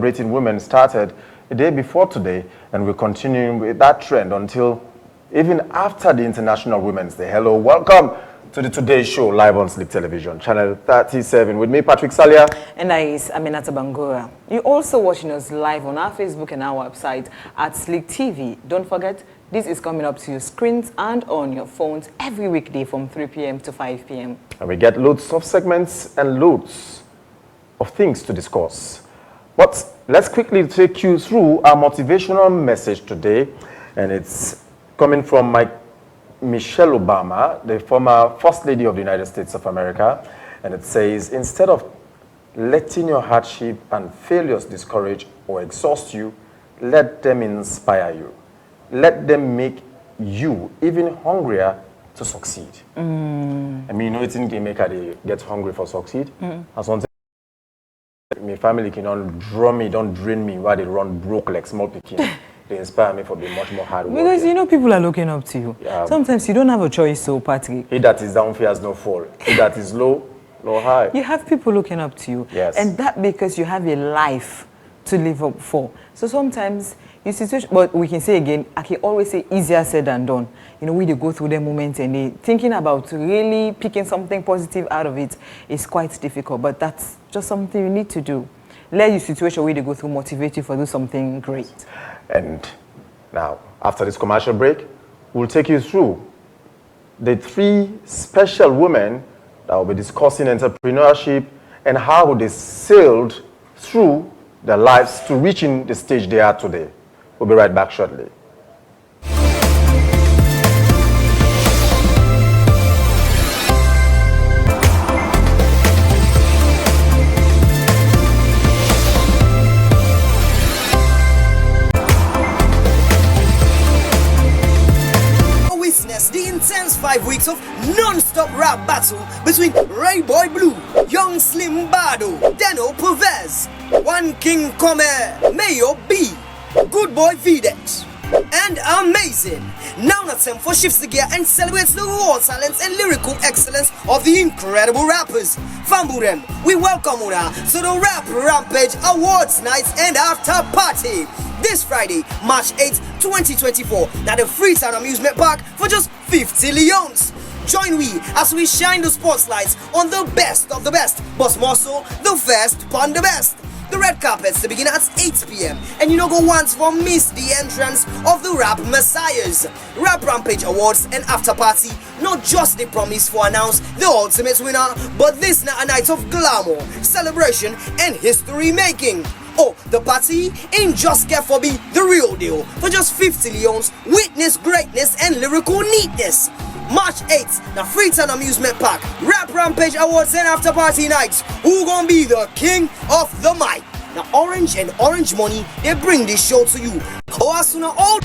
Celebrating Women started the day before today, and we're continuing with that trend until even after the International Women's Day. Hello, welcome to the Today Show live on Slick Television, channel 37, with me, Patrick Salia. And I is Aminata Bangura. You're also watching us live on our Facebook and our website at Slick TV. Don't forget, this is coming up to your screens and on your phones every weekday from 3 p.m. to 5 p.m. And we get loads of segments and loads of things to discuss. But let's quickly take you through our motivational message today, and it's coming from Michelle Obama, the former First Lady of the United States of America, and it says, instead of letting your hardship and failures discourage or exhaust you, let them inspire you. Let them make you even hungrier to succeed. I mean, you know, it's in game maker they get hungry for succeed. As one my family don't drain me while they run broke like small picking. They inspire me for being much more hard work. Because you know people are looking up to you. Yeah. Sometimes you don't have a choice, so Patrick. He that is down fears no fall. He that is low high. You have people looking up to you. Yes. And that because you have a life to live up for. So sometimes your situation, but we can say again, I can always say easier said than done. You know, we they go through the moments and they thinking about really picking something positive out of it is quite difficult, but that's just something you need to do. Let your situation where they go through motivate you for do something great. And now, after this commercial break, we'll take you through the 3 special women that will be discussing entrepreneurship and how they sailed through their lives to reaching the stage they are today. We'll be right back shortly. Witness the intense 5 weeks of non-stop rap battle between Ray Boy Blue, Young Slim Bado, Deno Pervez, One King Come, Mayo B, Good Boy Videx, and Amazing. Now not time for shifts the gear and celebrates the raw talents and lyrical excellence of the incredible rappers. Famburem, we welcome Una to the Rap Rampage Awards Nights and After Party this Friday, March 8, 2024, at the Freetown Amusement Park for just 50 leons. Join we as we shine the spotlights on the best of the best, but more so, the first upon the best. The red carpets to begin at 8 p.m. and you know go once for miss the entrance of the Rap Messiahs. Rap Rampage Awards and After Party, not just the promise for announce the ultimate winner, but this now a night of glamour, celebration and history making. Oh, the party ain't just get for be the real deal. For just 50 leons, witness greatness and lyrical neatness. March 8th, the Freetown Amusement Park, Rap Rampage Awards and After Party Nights. Who gonna be the king of the mic? Now Orange and Orange Money, they bring this show to you. Oh, as soon as all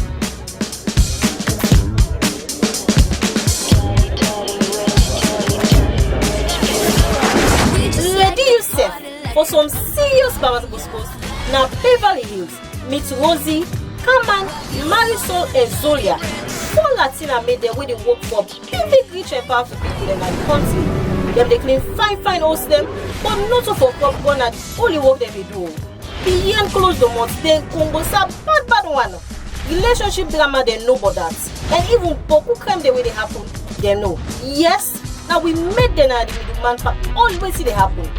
ready yourself for some serious Babatico sports. Now Beverly Hills meet Rosie, Kaman, Marisol and Zolia. 4 Latina made their way to work for big, rich and powerful people in my country. They claim fine host them, but not for popcorn and only work they do. Beyond close the month, they Congo bad one. Relationship drama they know about that. And even Poku crime the way they happen, they know. Yes, now we made them the middleman for always see they happen.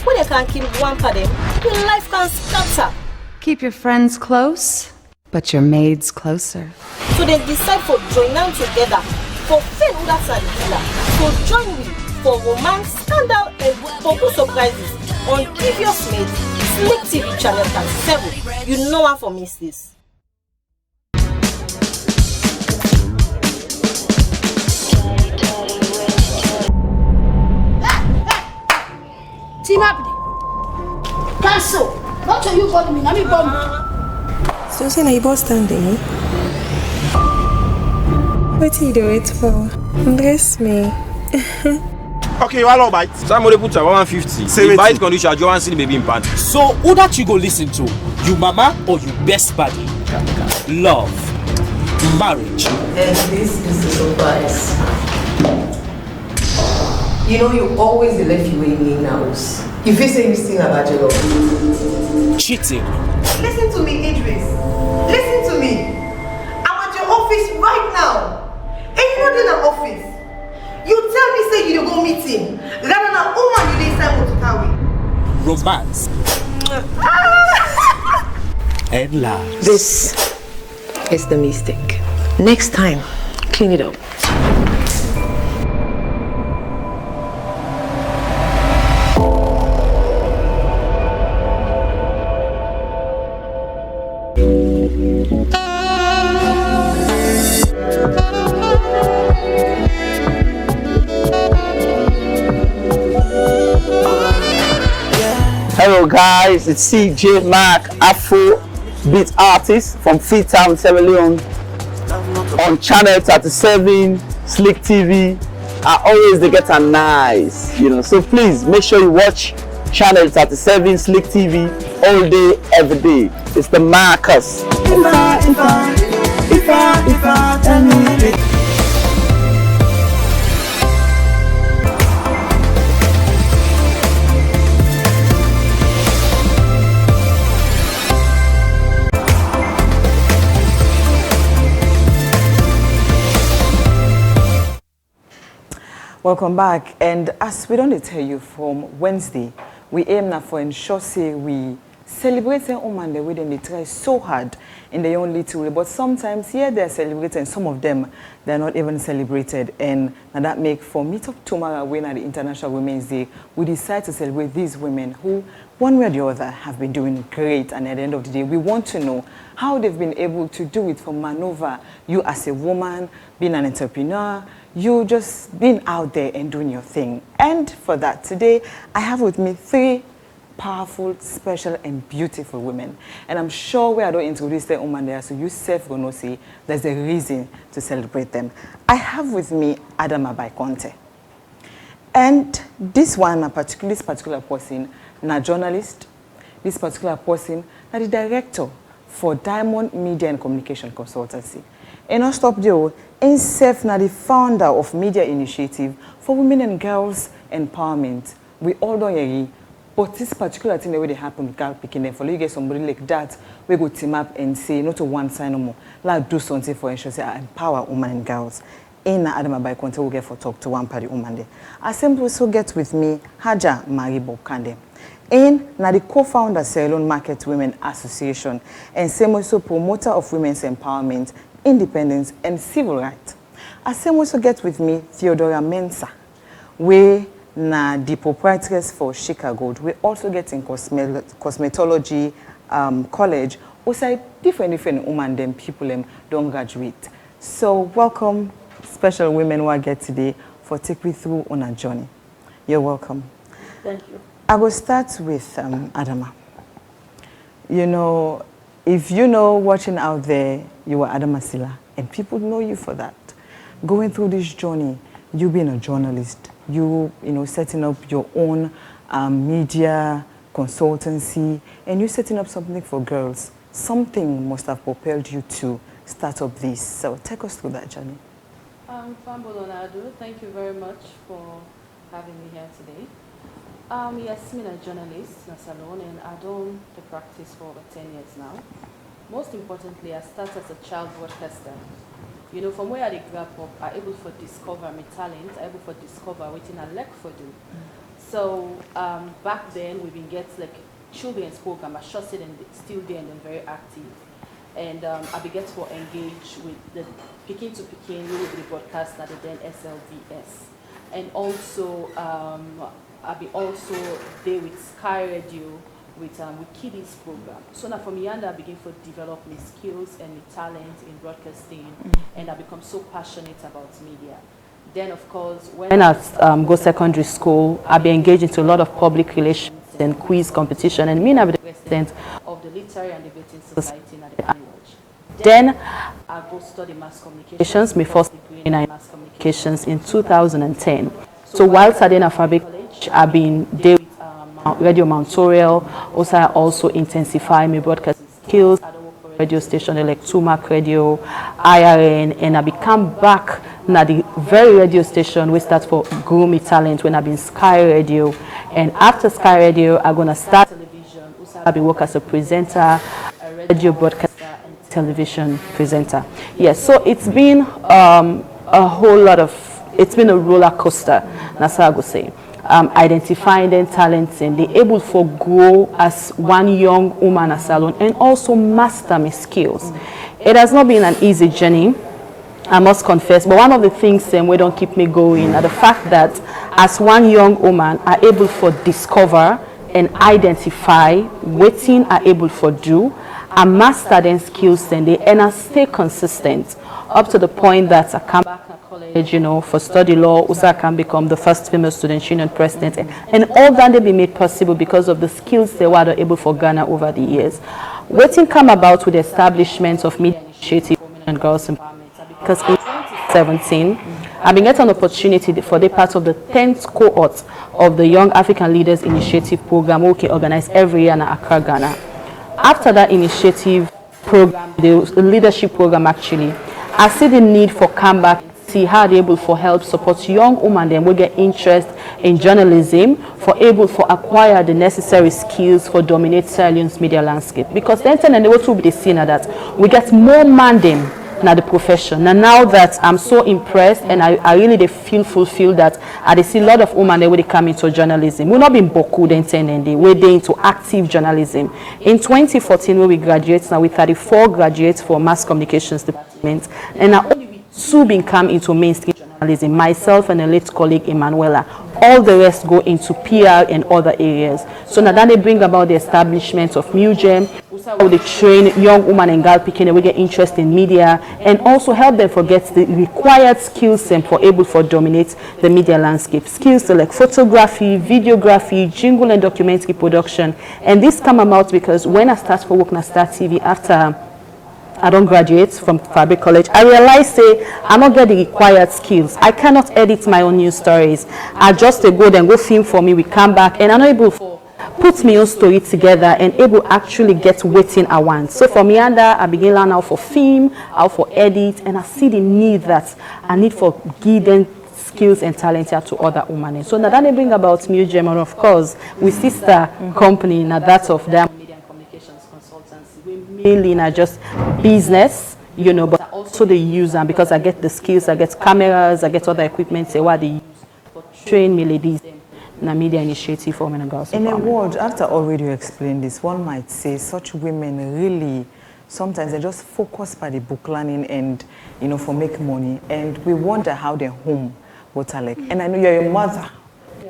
When they can kill one for them, your life can scatter. Keep your friends close, but your maids closer. So they decide for join them together for fame that's a killer. So join me for romance, scandal and Poku surprises on previous made Slick TV channel 37. You know how to miss this. Team happening. Cancel. Not till you got me. Let me bomb. So say na you boss standing. What you do it for? Dress me. Okay, you all bite. Somebody put 150. The bite condition, you want to see the baby in pants. So, who that you go listen to? You mama or you best buddy? Love. Marriage. And this is the surprise. You know, you always left you in your house. If you say you still about your love. Cheating. Listen to me, Idris. Listen to me. I'm at your office right now. And you're not in an office. You tell me say you go meet him. Rather than woman you dey sign to carry. Romance. And lies. This is the mistake. Next time, clean it up. Hello guys, it's CJ Mac, Afro beat artist from Freetown, Sierra Leone, on channel 37 Slick TV. I always they get a nice, so please make sure you watch channel 37 Slick TV all day, every day. It's the Marcus. Welcome back, and as we don't tell you from Wednesday, we aim now for ensure say we celebrate the woman the way they try so hard in their own little way, but sometimes here they're celebrating, some of them they're not even celebrated, and that make for Meet Up tomorrow when at the International Women's Day we decide to celebrate these women who one way or the other have been doing great, and at the end of the day we want to know how they've been able to do it from maneuver, you as a woman, being an entrepreneur, you just being out there and doing your thing. And for that today I have with me 3 powerful, special and beautiful women, and I'm sure we are going to introduce them woman there, so you self gonna see there's a reason to celebrate them. I have with me Adama Baikonte, and this particular person, a journalist. This particular person, na the director for Diamond Media and Communication Consultancy. And not stop there, himself na the founder of Media Initiative for Women and Girls Empowerment. We all don't hear, but this particular thing that will happen with girl picking them. For you get somebody like that, we go team up and say not to one sign no more. Like do something for ensure say I empower women and girls. In Adama Baikonte will get for talk to one party woman there. I simply also get with me Haja Marie Bokande. And na the co-founder Sierra Leone Market Women Association, and same also promoter of women's empowerment, independence and civil rights. I same also get with me Theodora Mensah, we na the proprietress for Chicago. We also get in cosmetology college. Also different women them people them don't graduate. So welcome special women who I get today for take me through on a journey. You're welcome. Thank you. I will start with Adama. You know, if you know watching out there, you are Adama Silla, and people know you for that. Going through this journey, you being a journalist, you setting up your own media consultancy, and you setting up something for girls. Something must have propelled you to start up this. So take us through that journey. Fambo Donado, thank you very much for having me here today. Yes, I'm a journalist in a salon, and I've done the practice for over 10 years now. Most importantly, I started as a child broadcaster. You know, from where I grew up, I'm able to discover my talent, I'm able to discover what I like for do. So back then, we've been getting like children's program, I shot it and still there and then very active. And I began to engage with the Peking to Peking, really the broadcast that then SLVS. And also, I've been also there with Sky Radio, with Kiddies program. So now from yonder, I begin to develop my skills and my talent in broadcasting, and I become so passionate about media. Then of course, when I go secondary school, I've been engaged into a lot of public relations and quiz competition, and me and I'm the president of the Literary and Debating Society at the College. Then I go study mass communications, my first degree in mass communications in 2010. So while studying at Fabric College, I've been there with Radio Mount Oriel. I also intensify my broadcasting skills. I don't work for a radio station like Tumac Radio, IRN, and I become back at the very radio station we start for Grow Me Talent when I've been Sky Radio, And after Sky Radio, I'm going to start television. I'll be working as a presenter, a radio broadcaster, and television presenter. Yes, so it's been a whole lot of, it's been a roller coaster, that's how I would say. Identifying their talents and they're able to grow as one young woman at Salon and also master my skills. It has not been an easy journey, I must confess, but one of the things we don't keep me going are the fact that as one young woman are able to discover and identify what thing are able to do and master their skills and I stay consistent up to the point that I come back to college, you know, for study law, also I can become the first female student union president and all that they be made possible because of the skills they were able to garner over the years. Waiting come about with the establishment of Media Initiative Women and Girls Empowerment because in 2017 I've been getting an opportunity for the part of the 10th cohort of the Young African Leaders Initiative program we organize every year in Accra, Ghana. After that initiative program, the leadership program actually, I see the need for come back, see how they're able to help support young women then will get interest in journalism for able to acquire the necessary skills for dominate Sierra Leone's media landscape. Because then and they will be the scene that we get more mandate now the profession. And now that I'm so impressed and I really feel fulfilled that I see a lot of women they come into journalism. We're not being boku then we're into active journalism. In 2014 when we graduate now with 34 graduates for mass communications department and now only 2 being come into mainstream journalism, myself and a late colleague Emanuela. All the rest go into PR and other areas. So now that they bring about the establishment of MUGEM, they train young women and girl picking, we get interest in media and also help them forget the required skills and for able to dominate the media landscape. Skills like photography, videography, jingle and documentary production. And this come about because when I start for work na Start TV after I don't graduate from Fabric College, I realized I not get the required skills. I cannot edit my own news stories. I just go then go film for me, we come back and I'm not able to put my own story together and able actually get waiting I want. So for me and I begin learn how for film, how for edit, and I see the need that I need for giving skills and talent to other women. So now that they bring about MUGEM and of course with sister company now that of them media and communications consultancy. We mainly not just business, you know, but also the user because I get the skills, I get cameras, I get other equipment, say what they use for train me ladies. Na Media Initiative for Women and Girls. In a word, after already you explained this, one might say such women really, sometimes they just focus by the book learning and, you know, for make money. And we wonder how their home what are like. And I know you're a mother,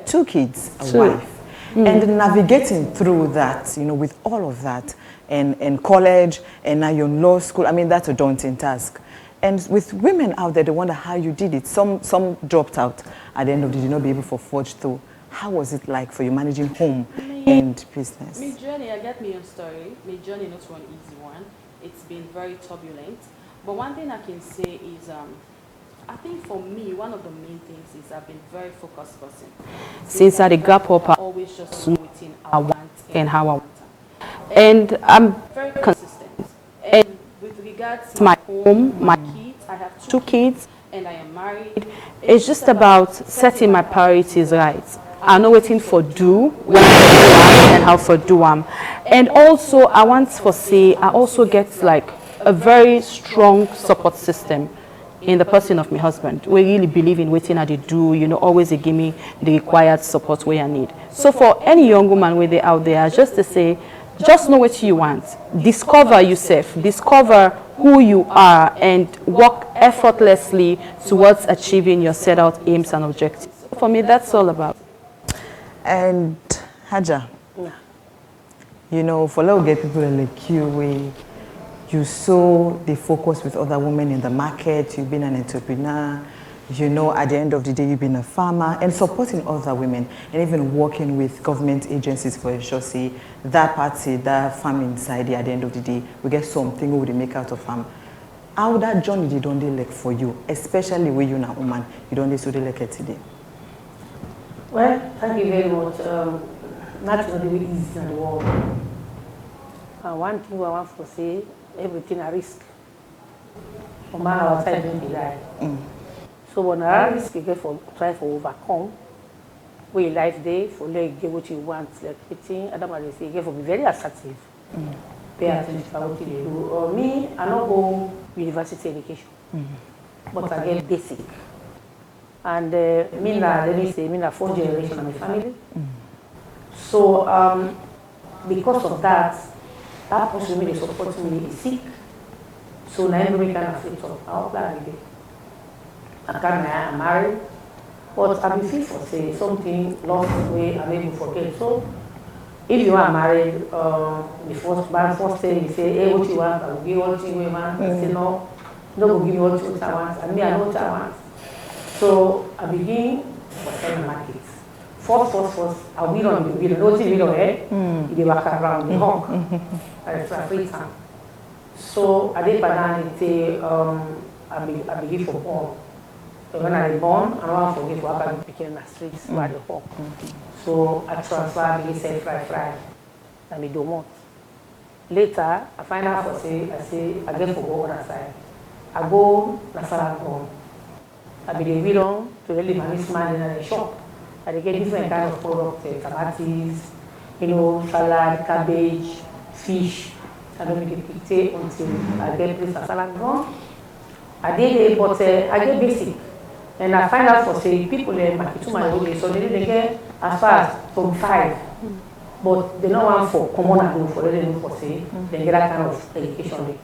2 kids, a wife. And navigating through that, you know, with all of that, and college, and now you're in law school, I mean, that's a daunting task. And with women out there, they wonder how you did it. Some dropped out at the end of the day, not be able to forge through. How was it like for you managing home and business? My journey, I get my own story. My journey not one easy one. It's been very turbulent. But one thing I can say is, I think for me, one of the main things is I've been very focused person. Since I gap up, I always just know what I want and how I want. And I'm very consistent. And with regards to my home, my kids, I have 2 kids, and I am married. It's just about setting my priorities right. I know waiting for do, when to do and how for do and also I want to say I also get like a very strong support system in the person of my husband. We really believe in waiting at the do, you know, always they give me the required support where I need. So for any young woman where they out there, just to say, just know what you want. Discover yourself, discover who you are and work effortlessly towards achieving your set out aims and objectives. For me, that's all about. And Haja, you know, for a lot of get people like you, where you saw the focus with other women in the market, you've been an entrepreneur, you know, at the end of the day, you've been a farmer and supporting other women and even working with government agencies for ensure, say, that party, that farming side, at the end of the day, we get something we would make out of farm. How that journey did don't they like for you, especially when you're a woman, you don't so they like it today? Well, thank you very much. Not really easy in the world. One thing I want to say, everything a risk. No matter what time you die. So when I risk, you get for try to overcome. where life day for like get what you want, like everything. Adam and say get for be very assertive. Pay attention to what you do. Me, I not go university education, but I get basic. And me na let me say me na 4th generation of my family. So because of that person really support me is sick. So now everybody kind of fit up. I'll plan with it. I'm married, but I'm fit for say something lost way I'm able to forget. So if you are married, the first thing you say, hey, what you want, I will give what you want. You say no, no go give me what you want, and me I know what I want. So I begin for 10 markets. First, I will on the video, no TV, eh? They walk around the home. That's a free time. So I did banana say I begin for born. So when I was born, I don't forget what I became in the streets by the home. So I transfer, I begin say fry. And me do more. Later, I find out for I get for go on the side. I go to salad home. I begin to really manage man in the shop. I get different kind of products, tomatoes, salad, cabbage, fish. I don't make it pizza until I get place a salad wrong. I did it, but I get basic. And I find out for people market to my old day, so they didn't get as far as from 5. But they don't want for common and for them for they get that kind of education.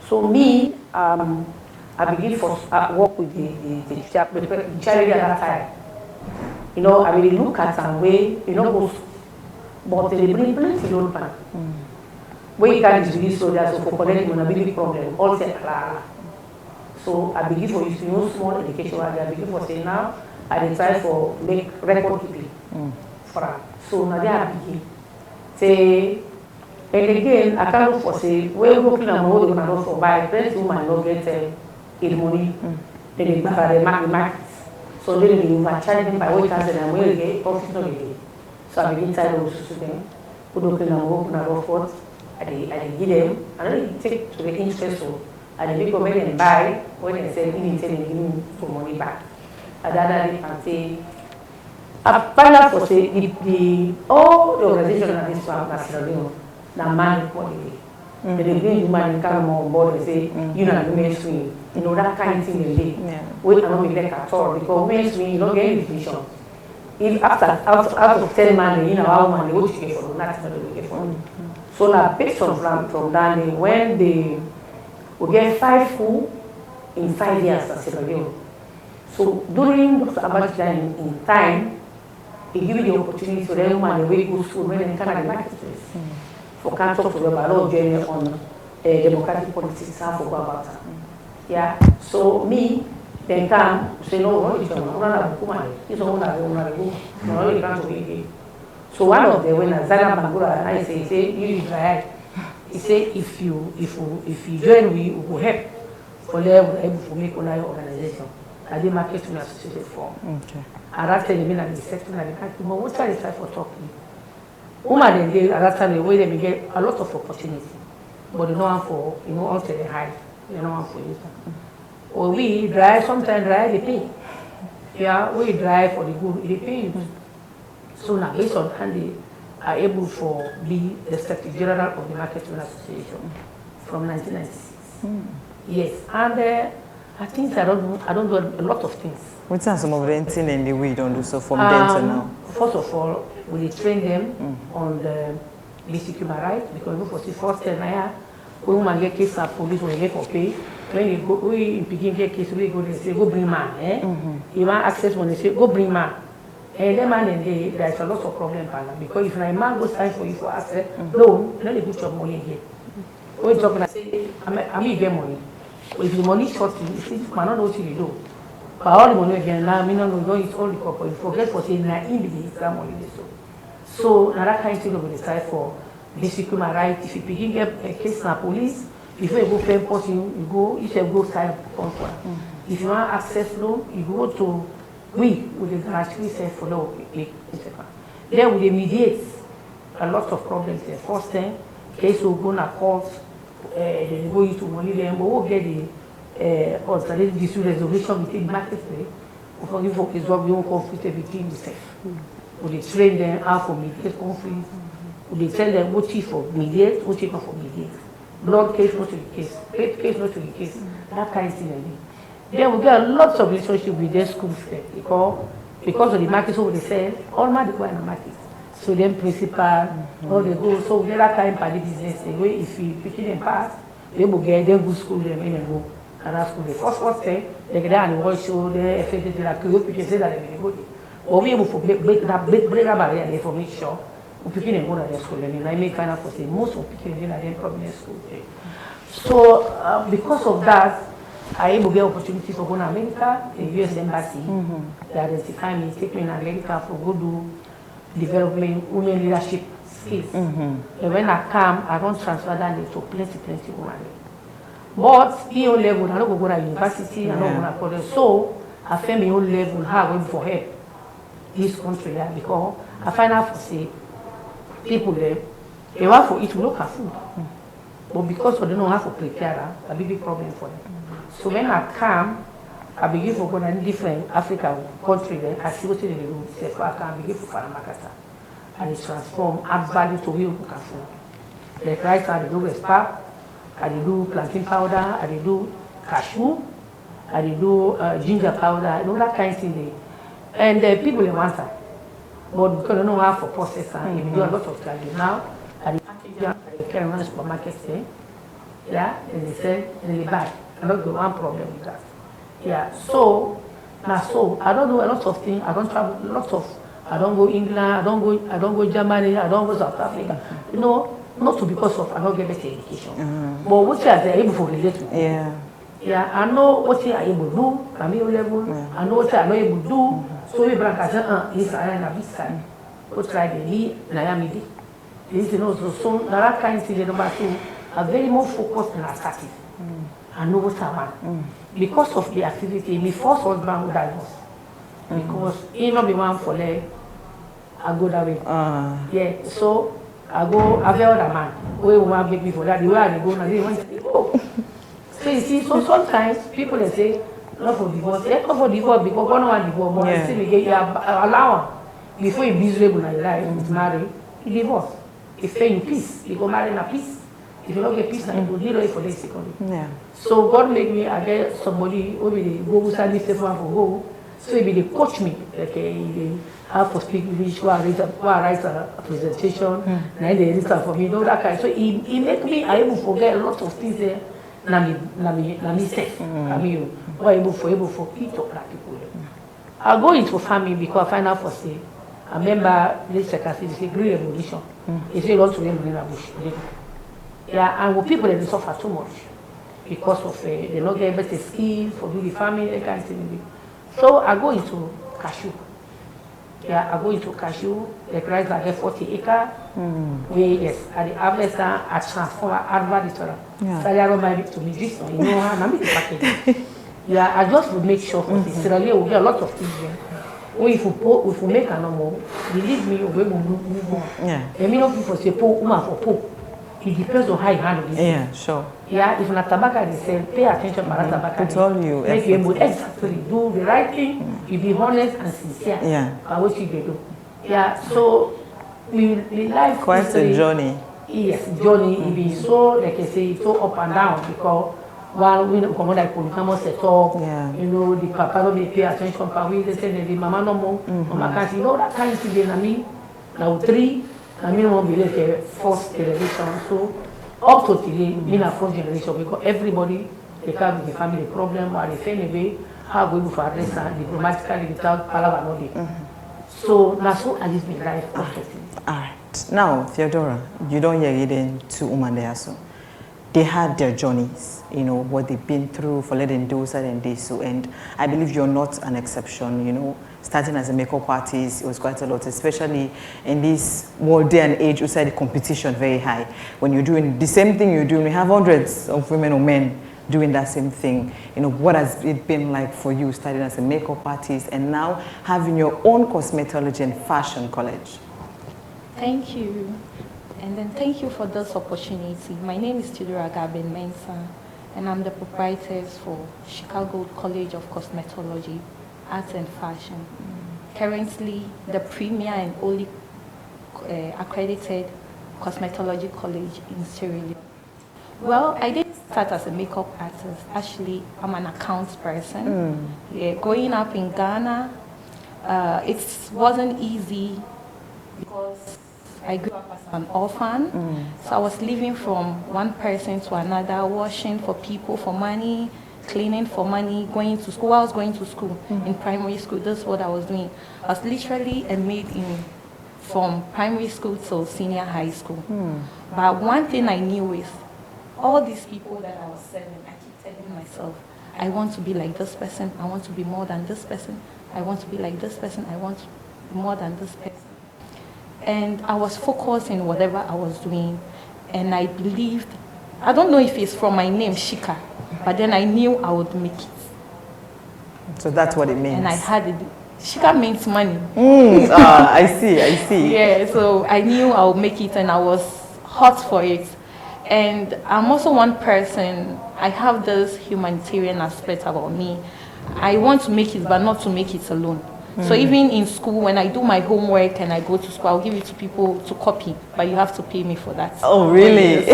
So me, I begin for work with the charity at that time. I really look at some way, go, but they bring plenty of old man. Where you can distribute soldiers so for collecting a big problem, all set. So I begin for small education, I begin for say now, I try for make record keeping for her. So now they are begin. Say, and again, I can't look for say, where we working on road, we're going to for buy, plenty woman don't get money, then they market. So then they overcharge them by 1,000 and we'll get profit not again. So I begin to also them, put up in a work on a rough I give them, and then take to the interest so and the people make them buy when they say give me some money back. And then I say I find out for say all the organizations at this farm are still now man quality. They bring human come on board and say, mainstream. That kind of thing they do. We cannot be like at all because mainstream, you don't get any vision. If out of 10 man, how man they go to get for that's not what they get for. So now based from that when they will get 5 full in 5 years as a so during Dr. Aba's in time, it gives you the opportunity for them when they go to school when they come at the marketplace. For can't talk to them about a lot of journey on democratic politics, how for about that. Yeah. So me, then come say no, it's so one of them when Zana Bangura and I say you try. He say if you join we will help for them able to make an organization. I did market to associated form. Okay. And that's the mean and the sector and the country. But what are try for talking? Woman they at that time the way they get a lot of opportunity. But they don't want for until they hide. They don't want for you. Or we drive, sometimes drive, they pay. Yeah, we drive for the good, they pay you. So now based on and they are able to be the Secretary General of the Marketing Association from 1996. Yes, and I think I don't do a lot of things. What's some of the things and the way you don't do so from then to now? First of all, we train them on the basic human rights because for the first time we women get case of police when they get for pay. When you go, we begin get case, we go they say go bring man. You want access when they say go bring man. And then man and there's a lot of problem because if a man goes time for you for access, no, you don't put your money here. When you talk and say, I get money. But if the money is short, you see, man don't know what you do. But all the money again now, me no know it's all the corporate. You forget for saying na in the Islam money so. So now that kind of thing we decide for basic human rights. If you begin get a case na police, if you go pay person, you go, if you go sign for. If you want access loan, you go to with the guarantee say for law, then we mediate a lot of problems. The first thing, case will go to court, they go into money, then we'll get the alternative dispute resolution within the marketplace. For you is what we won't conflict between the safe. We dey train them how to mediate conflict. We dey tell them what is for mediate, what is not for mediate. Blood case, not to the case. Faith case, not to the case. That kind of thing. Then we get lots of relationship with their schools there because of the market, so they say, all man they go in the market. So then principal, all they go, so we that time party business, they go, if you picking them pass, they will get them good school, them in and go. And that's school. The first thing, they get there and they watch show, they affected the like, you say that they go. Or we able to break that barrier there for make sure we picking them go to their school. And I make kind of say most of picking them at their prominent school. So because of that, I able to get opportunity for going to America, the US Embassy. They identify me, take me in America for go do development, women leadership skills. And when I come, I don't transfer that to plenty women. But in own level, I don't go to university, I don't go to college. So I find my own level how I went for help this country there because I find out for say people there, they want for eat local food. But because they don't know how to prepare, a big problem for them. So when I come, I begin to go to different African countries there. I see what they do. Say, I can begin to Faramakata. And they transform, add value to real local food. Like right now, they do respap, and they do plantain powder, and they do cashew, and they do ginger powder, you know, that kind of thing. And people they want that. But because they don't know how to process and they do a lot of things now, and they carry around the supermarket there, yeah, and they sell, and they buy. I don't go one problem with that. Yeah, so now I don't do a lot of things. I don't travel a lot of. I don't go England. I don't go Germany. I don't go South Africa. You know, not because of I don't get better education. But what you are able to relate to. Yeah, I know what you are able to do. I'm level. I know what you are not able to do. So we bring us this and a bit side. What try the lead, Nayami. This is also so that kind of thing. Number two, are very more focused and assertive. I know what I want. Because of the activity, my first husband would divorce. Because he not be one for leg, I go that way. Yeah, so I go, I have other man. We want to make me for that. The way I go, and they want to go. So you see, so sometimes people they say, not for divorce. They come for divorce because one want divorce, but I still get you allow before you miserable in your life, you marry, you divorce. You stay in peace, you go marry in a peace. If you don't get peace, you will need it for the second. So God make me, I get somebody who will go beside me, step for go. So he will coach me, like how to speak English, who I write a presentation, and then they listen for me, you know that kind. So he make me able to forget a lot of things there. Na mistake. I mean, we're able for people practical. I go into family because I find out for say, I remember this secretary, it's a great revolution. He said, "Don't to them in a bush." Yeah, and with people they suffer too much because of they not get better skills for do the family, that kind of thing. So I go into cashew. Yeah, I go into cashew. The price I get 40 acres. Yes, at the harvest I transform, add value to it. So I don't mind it to me this one. You know, I'm the package. Yeah, I just would make sure for this. Sierra Leone will get a lot of things here. If we make a normal, believe me, we will move on. Yeah. And many people say, woman for poor. It depends on how you handle this. Yeah, sure. Yeah, if not tobacco they sell, pay attention to tobacco. It's all you. Make you able exactly do the right thing. You be honest and sincere. Yeah. About what you do. Yeah. So we life quite a journey. Yes, journey. It be so like I say, so up and down because while we come like come set up. Yeah. You know the papa don't pay attention. Papa we they say the mama no more. Mama can't you know that kind of thing. I mean, now 3. I mean, won't be like a first generation. So, up to today, me a fourth generation because everybody they come with the family problem or they find a way how we for address and diplomatically without palaver. So, that's how I live my life. All right. Now, Theodora, you don't hear it into Umandeaso. They had their journeys, you know, what they've been through for letting do that and this. So, and I believe you're not an exception, you know. Starting as a makeup artist, it was quite a lot, especially in this world day and age, you said the competition very high. When you're doing the same thing you're doing, we have hundreds of women or men doing that same thing. You know, what has it been like for you starting as a makeup artist and now having your own cosmetology and fashion college? Thank you. And then thank you for this opportunity. My name is Theodora Gabin Mensah, and I'm the proprietor for Chicago College of Cosmetology, Arts and Fashion. currently the premier and only accredited cosmetology college in Sierra Leone. Well, I didn't start as a makeup artist. Actually, I'm an accounts person. Yeah, growing up in Ghana, it wasn't easy because I grew up as an orphan. So I was living from one person to another, washing for people for money, cleaning for money, going to school. I was going to school in primary school. That's what I was doing. I was literally a maid from primary school till senior high school. But one thing I knew is all these people that I was serving, I keep telling myself, I want to be like this person. I want to be more than this person. I want to be like this person. I want to be more than this person. And I was focused in whatever I was doing. And I believed, I don't know if it's from my name, Shika, but then I knew I would make it. So that's what it means. And I had it. Shika means money. I see. Yeah, so I knew I would make it and I was hot for it. And I'm also one person, I have this humanitarian aspect about me. I want to make it, but not to make it alone. So even in school, when I do my homework and I go to school, I'll give it to people to copy, but you have to pay me for that. Oh, really?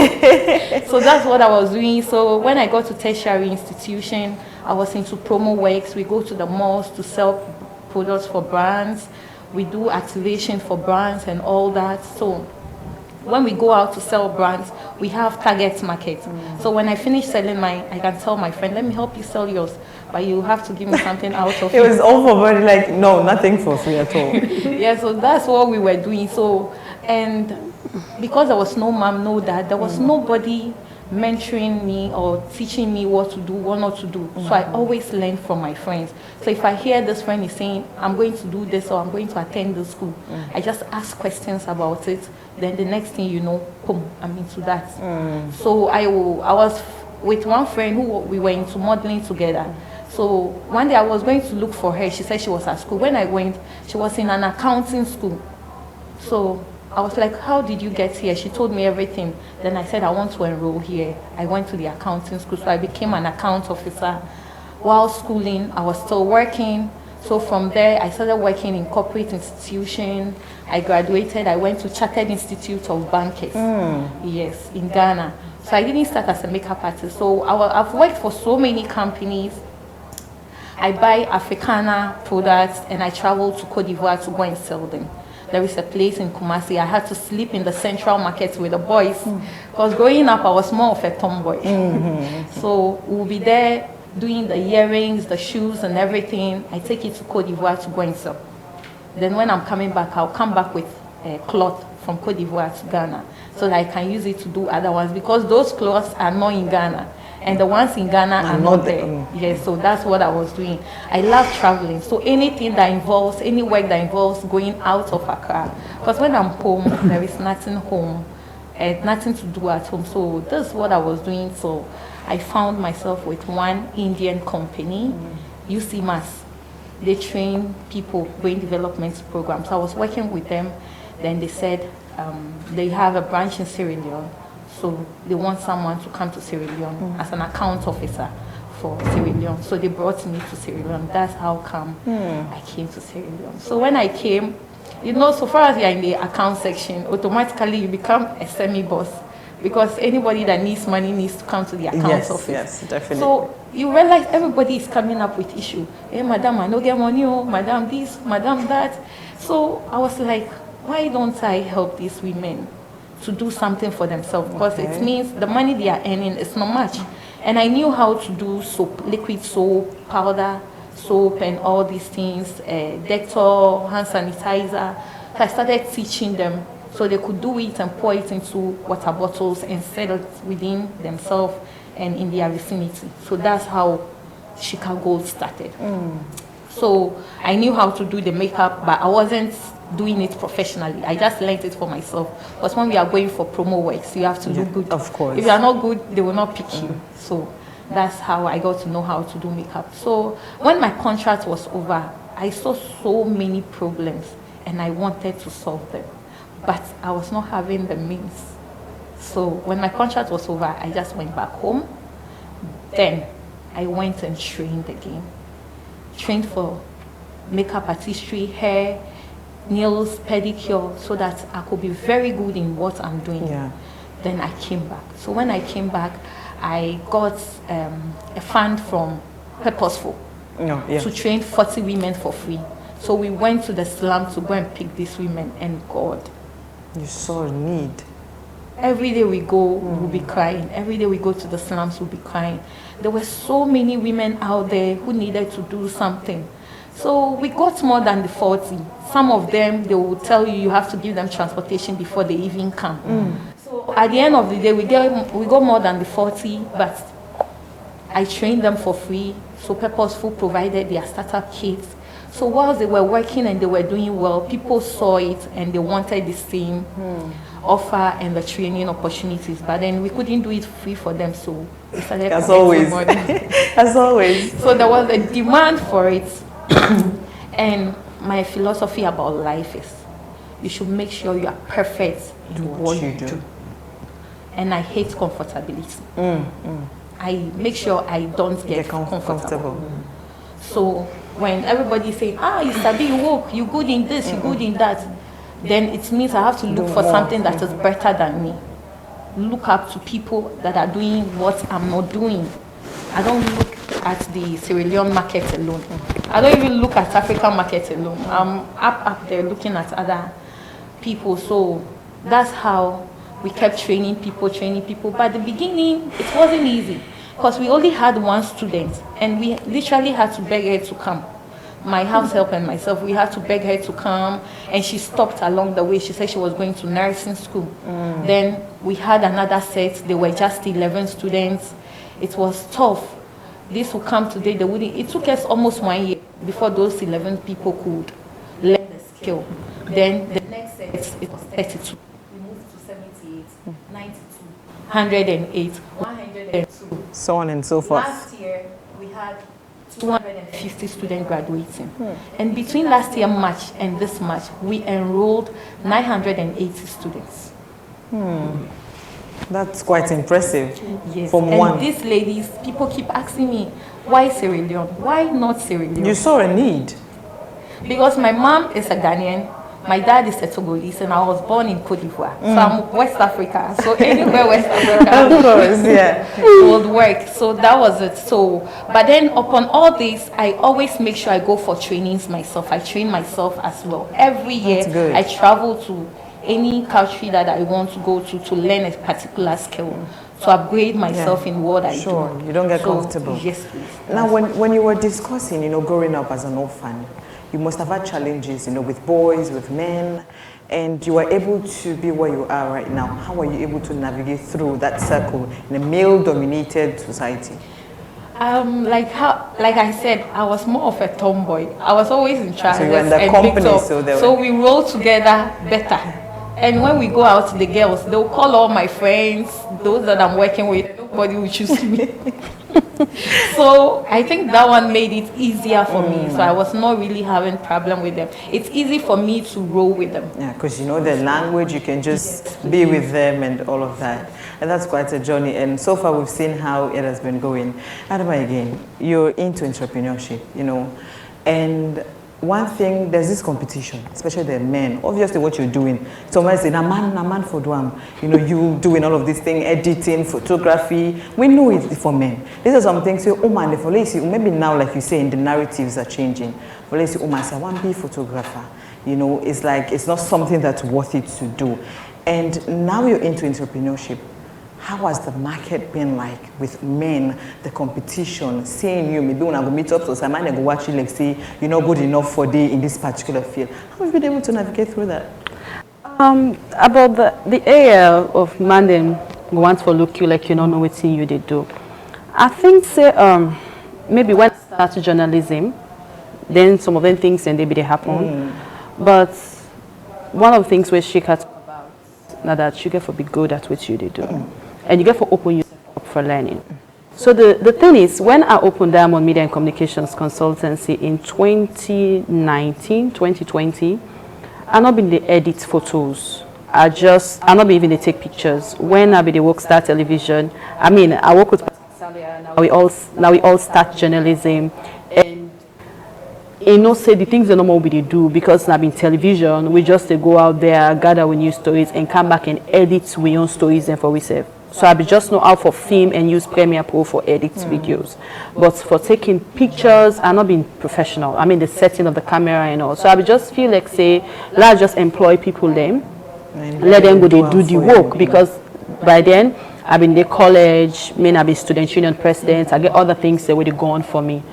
So that's what I was doing. So when I got to tertiary institution, I was into promo works. We go to the malls to sell products for brands. We do activation for brands and all that. So when we go out to sell brands, we have target market. So when I finish selling mine, I can tell my friend, let me help you sell yours, but you have to give me something out of it. It was all for money, like, no, nothing for free at all. Yeah, so that's what we were doing. So, and because there was no mom, no dad, there was nobody mentoring me or teaching me what to do, what not to do. So I always learned from my friends. So if I hear this friend is saying, I'm going to do this or I'm going to attend this school, I just ask questions about it. Then the next thing you know, boom, I'm into that. So I was with one friend who we were into modeling together. So one day I was going to look for her. She said she was at school. When I went, she was in an accounting school. So I was like, how did you get here? She told me everything. Then I said, I want to enroll here. I went to the accounting school. So I became an account officer. While schooling, I was still working. So from there, I started working in corporate institution. I graduated. I went to Chartered Institute of Bankers. Yes, in Ghana. So I didn't start as a makeup artist. So I've worked for so many companies. I buy Africana products and I travel to Cote d'Ivoire to go and sell them. There is a place in Kumasi. I had to sleep in the central market with the boys. Because growing up, I was more of a tomboy. So we'll be there doing the earrings, the shoes and everything. I take it to Cote d'Ivoire to go and sell. Then when I'm coming back, I'll come back with cloth from Cote d'Ivoire to Ghana so that I can use it to do other ones because those clothes are not in Ghana. And the ones in Ghana are not there. Yes, so that's what I was doing. I love traveling. So anything that involves, any work that involves going out of Accra. Because when I'm home, there is nothing home and nothing to do at home. So that's what I was doing. So I found myself with one Indian company, UCMAS. They train people, brain development programs. So I was working with them. Then they said they have a branch in Sierra Leone. So they want someone to come to Sierra Leone as an account officer for Sierra Leone. So they brought me to Sierra Leone. That's how come I came to Sierra Leone. So when I came, you know, so far as you're in the account section, automatically you become a semi-boss because anybody that needs money needs to come to the account office. Yes, definitely. So you realize everybody is coming up with issue. Hey, madam, I don't get money, oh, madam this, madam that. So I was like, why don't I help these women to do something for themselves? Because it means the money they are earning is not much. And I knew how to do soap, liquid soap, powder soap, and all these things, Dettol, hand sanitizer. So I started teaching them so they could do it and pour it into water bottles and sell it within themselves and in their vicinity. So that's how Shika Gold started. So I knew how to do the makeup, but I wasn't doing it professionally. I just learned it for myself. Because when we are going for promo works, you have to do good. Of course. If you are not good, they will not pick you. So that's how I got to know how to do makeup. So when my contract was over, I saw so many problems and I wanted to solve them. But I was not having the means. So when my contract was over, I just went back home. Then I went and trained again. Trained for makeup artistry, hair, nails, pedicure, so that I could be very good in what I'm doing. Yeah. Then I came back. So when I came back, I got a fund from Purposeful to train 40 women for free. So we went to the slum to go and pick these women, and God. You saw a need. Every day we go, we'll be crying. Every day we go to the slums, we'll be crying. There were so many women out there who needed to do something. So we got more than the 40. Some of them, they will tell you have to give them transportation before they even come. So at the end of the day, we got more than the 40, but I trained them for free. So Purposeful provided their startup kits. So whilst they were working and they were doing well, people saw it and they wanted the same offer and the training opportunities. But then we couldn't do it free for them, so we started as always. As always. So there was a demand for it. And my philosophy about life is you should make sure you are perfect in what you do. And I hate comfortability. I make sure I don't get comfortable. So when everybody say, you sabi, you work, you good in this, you good in that, then it means I have to look for something that is better than me. Look up to people that are doing what I'm not doing. I don't look at the Sierra Leone market alone. I don't even look at African market alone. I'm up there looking at other people. So that's how we kept training people. But at the beginning, it wasn't easy because we only had one student and we literally had to beg her to come. My house help and myself, we had to beg her to come, and she stopped along the way. She said she was going to nursing school. Then we had another set. There were just 11 students. It was tough. This will come today, they wouldn't. It took us almost 1 year before those 11 people could learn the skill. Then the next set, it was 32. We moved to 78, 92, 108, 102. So on and so forth. Last year, we had 250 students graduating. And between last year March and this March, we enrolled 980 students. That's quite impressive. Yes. From and one. These ladies, people keep asking me, why Sierra Leone? Why not Sierra Leone? You saw a need. Because my mom is a Ghanaian, my dad is a Togolese, and I was born in Cote d'Ivoire. So I'm West Africa. So anywhere West Africa of course, yeah, would work. So that was it. So, but then upon all this, I always make sure I go for trainings myself. I train myself as well. Every year, I travel to any country that I want to go to learn a particular skill, to upgrade myself in what I do. Sure, you don't get comfortable. Yes, please. Now, when you were discussing, growing up as an orphan, you must have had challenges, with boys, with men, and you were able to be where you are right now. How are you able to navigate through that circle in a male-dominated society? Like I said, I was more of a tomboy. I was always in charge. So you were in the company, so we roll together better. And when we go out, the girls, they'll call all my friends, those that I'm working with, nobody will choose me. So I think that one made it easier for me. So I was not really having problem with them. It's easy for me to roll with them. Yeah, because you know the language, you can just be with them and all of that. And that's quite a journey. And so far we've seen how it has been going. Adama, again, you're into entrepreneurship, and one thing, there's this competition, especially the men. Obviously, what you're doing. Somebody say, "Na man for duam." You doing all of this thing, editing, photography. We know it for men. These are some things. Oh man, for maybe now, like you say, in the narratives are changing. For let's say, oh man, I want to be a photographer. It's like it's not something that's worth it to do. And now you're into entrepreneurship. How has the market been like with men, the competition, seeing you, maybe when I go meet up, so someone go watch you, like say, you're not good enough for in this particular field. How have you been able to navigate through that? About the area of man them want to look you like you don't know what you they do. I think say maybe when I start journalism, then some of them things and they happen. But one of the things where she had about now that you get for be good at what you they do. And you get to open yourself up for learning. So the thing is, when I opened Diamond Media and Communications Consultancy in 2020, I not been the edit photos. I not been even they take pictures. When I be the work start television, I work with Salia, now we all start journalism, and know, say the things that normal we do, because I've been television, we just go out there, gather with new stories, and come back and edit we own stories and for we say. So I just know how for film and use Premiere Pro for edit videos. But for taking pictures, I'm not being professional. I mean the setting of the camera and all. So I just feel like say, let's just employ people then, let them go they do the work, because by then I've been the college, I've been student union president, I get other things that would go on for me.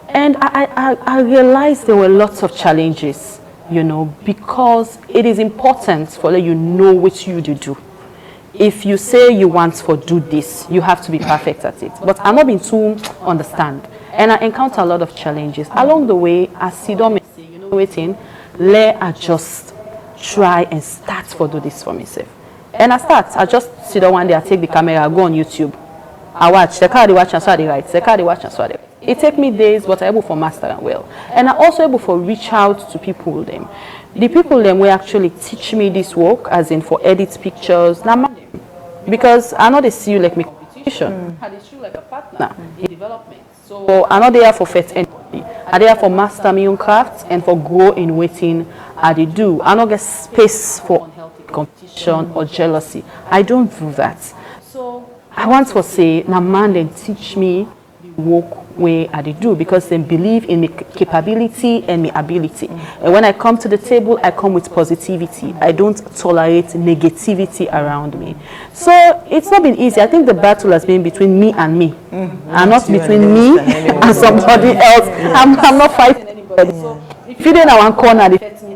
And I realized there were lots of challenges, you know, because it is important for you know what you do. If you say you want to do this, you have to be perfect at it. But I'm not being too understand. And I encounter a lot of challenges. Along the way, I see them say, you know, waiting, let I just try and start for do this for myself. And I just sit down one day, I take the camera, I go on YouTube. I watch, the car they watch and so they write, the car they watch and so they write. It take me days, but I'm able for master and well. And I'm also able for reach out to people them. The people them will actually teach me this work, as in for edit pictures. Now, because I know they see you like me competition. I see you like a partner in development. So I'm not there for fit anybody. I'm there for master my own craft and for grow in waiting I do. I don't get space for unhealthy competition or jealousy. I don't do that. So I want to say, now man then teach me the work way I do, because they believe in my capability and my ability. And when I come to the table, I come with positivity. I don't tolerate negativity around me. So it's not been easy. I think the battle has been between me and me, and not between me and somebody else. I'm not fighting anybody. So if you don't one corner,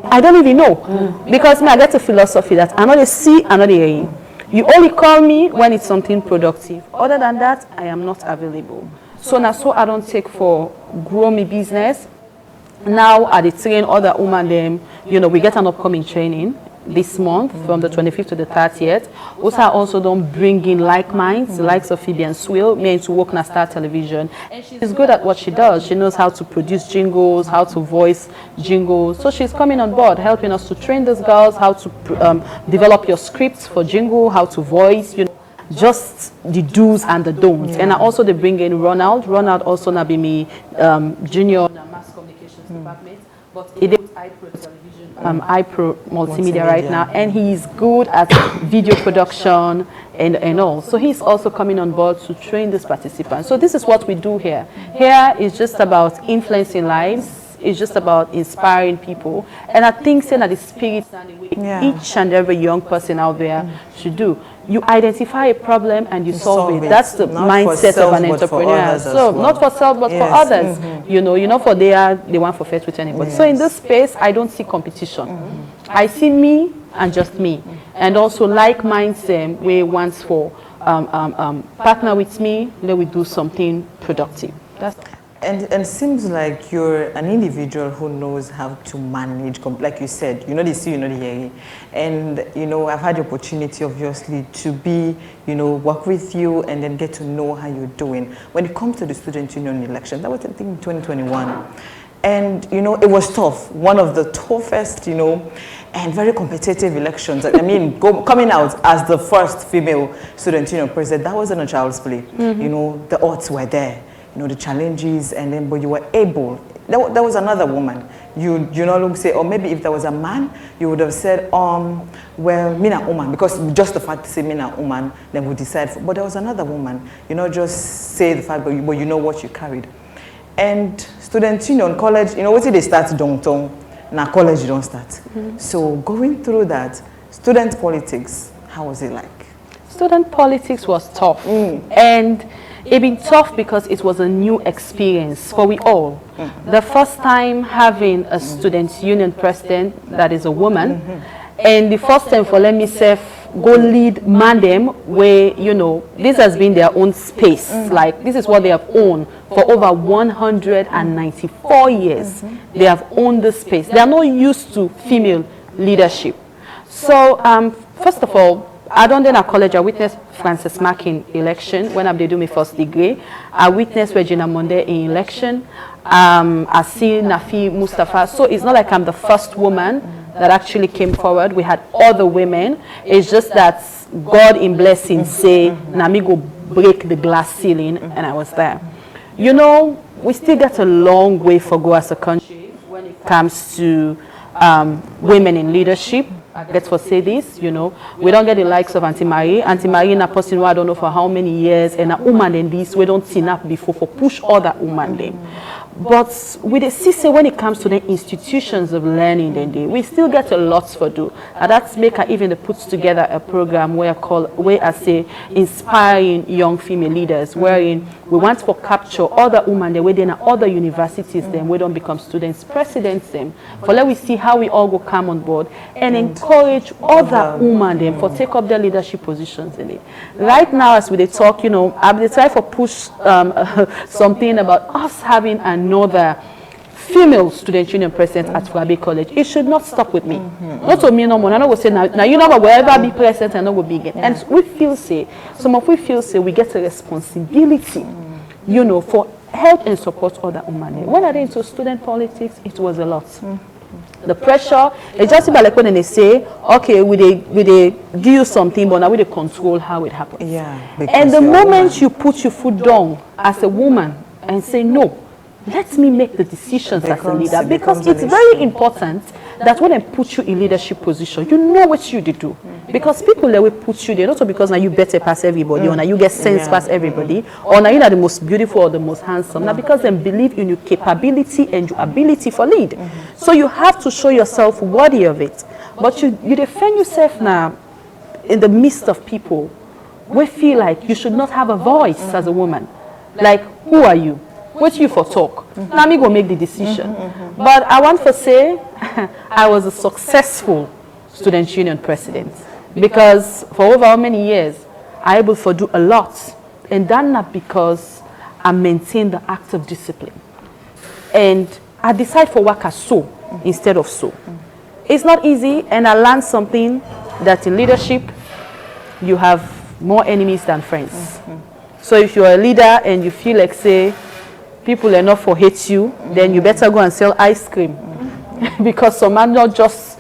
I don't even know, because me I get a philosophy that I know they see, I know they hear. You only call me when it's something productive. Other than that, I am not available. So now, so I don't take for grow me business. Now I train other women them. You know, we get an upcoming training this month from the 25th to the 30th. Also, I also don't bring in like minds, the likes of Phoebe and Swill, me to work in Star Television. And she's good at what she does. She knows how to produce jingles, how to voice jingles. So she's coming on board, helping us to train these girls, how to develop your scripts for jingle, how to voice, you know, just the do's and the don'ts. And I also they bring in Ronald. Ronald also now be me junior in the mass communications department, but he did iPro television, iPro multimedia right now, and he's good at video production and all. So he's also coming on board to train these participants. So this is what we do here. Here is just about influencing lives. It's just about inspiring people. And I think saying that the spirit and the way each and every young person out there should do. You identify a problem and you solve it. That's the mindset of an entrepreneur. So not for self, but for others. You know, for they want for faith with anybody. So in this space, I don't see competition. I see me and just me. And also like minds where wants for partner with me, then we do something productive. That's And seems like you're an individual who knows how to manage, like you said, you know the see, you know the hear. And, you know, I've had the opportunity, obviously, to be, you know, work with you and then get to know how you're doing. When it comes to the student union election, that was, I think, in 2021. And, you know, it was tough. One of the toughest, you know, and very competitive elections. I mean, coming out as the first female student union president, that wasn't a child's play. You know, the odds were there. You know, the challenges, and then, but you were able. There was another woman. You know, look, say, or maybe if there was a man, you would have said, well, me na woman, because just the fact to say me na woman, then we decide. But there was another woman. You know, just say the fact, but you know what you carried. And student union, college, you know, what did they start downtown? Now college, you don't start. So going through that, student politics, how was it like? Student politics was tough. And it been tough because it was a new experience for we all. The first time having a student union president that is a woman, and the first time for let me say go lead Mandem, where you know this has been their own space. Like this is what they have owned for over 194 years. They have owned this space. They are not used to female leadership. So first of all, I don't then at college, I witnessed Frances Markin election when I do my first degree. I witnessed Regina Monde in election. I see Nafi Mustafa. So it's not like I'm the first woman that actually came forward. We had other women. It's just that God in blessing say, Nami go break the glass ceiling, and I was there. You know, we still got a long way for go as a country. comes to women in leadership. Let's for say this, you know, we don't get the likes of Auntie Marie. Auntie Marie in a person who I don't know for how many years, and a woman in this, we don't team up before for push other woman them. But with the sister, when it comes to the institutions of learning, then we still get a lot for do. And that's make her even put together a program where I say inspiring young female leaders, wherein we want to capture other women the way they in other universities, then we don't become students, presidents them. For let we see how we all go come on board and encourage other women them for take up their leadership positions in it. Right now, as we talk, you know, I've decided to push something about us having another female student union president at Fuabe College. It should not stop with me. Not to me no more. I know we say now you know wherever be president and not go big. And we feel say some of we feel say we get a responsibility, you know, for help and support other women. When I went into student politics, it was a lot. The pressure, it's just about like when they say, okay, we they give you something, but now we they control how it happens. And the moment you put your foot down as a woman and say no, let me make the decisions as a leader, because it's very important that when they put you in leadership position, you know what you do. Because people that will put you there, not because now you better pass everybody, or now you get sense past everybody, or now you're the most beautiful or the most handsome. Now because they believe in your capability and your ability for lead. So you have to show yourself worthy of it. But you defend yourself now in the midst of people we feel like you should not have a voice as a woman. Like, who are you? What you for talk? Now me go make the decision. But I want to say I was a successful student union president, because for over how many years I able to do a lot, and that not because I maintain the act of discipline. And I decide for work as so instead of so. It's not easy, and I learned something that in leadership you have more enemies than friends. So if you're a leader and you feel like say people enough for hate you, then you better go and sell ice cream. Because some man not just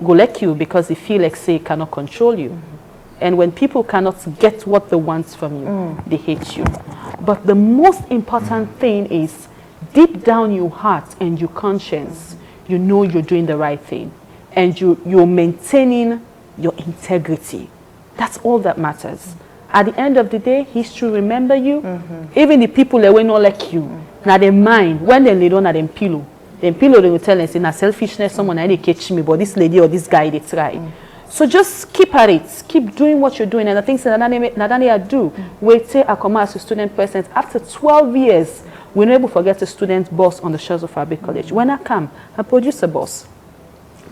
go like you because they feel like say cannot control you. And when people cannot get what they want from you, they hate you. But the most important thing is deep down your heart and your conscience, you know you're doing the right thing. And you're maintaining your integrity. That's all that matters. At the end of the day, history remember you. Even the people that were not like you, now they mind when they lay down at them pillow they will tell and say, "Na selfishness, someone I they catch me, but this lady or this guy they try." So just keep at it, keep doing what you're doing, and the things that I do. We say I come as a student president after 12 years. We never forget a student boss on the shores of Fuabe College. When I come, I produce a boss.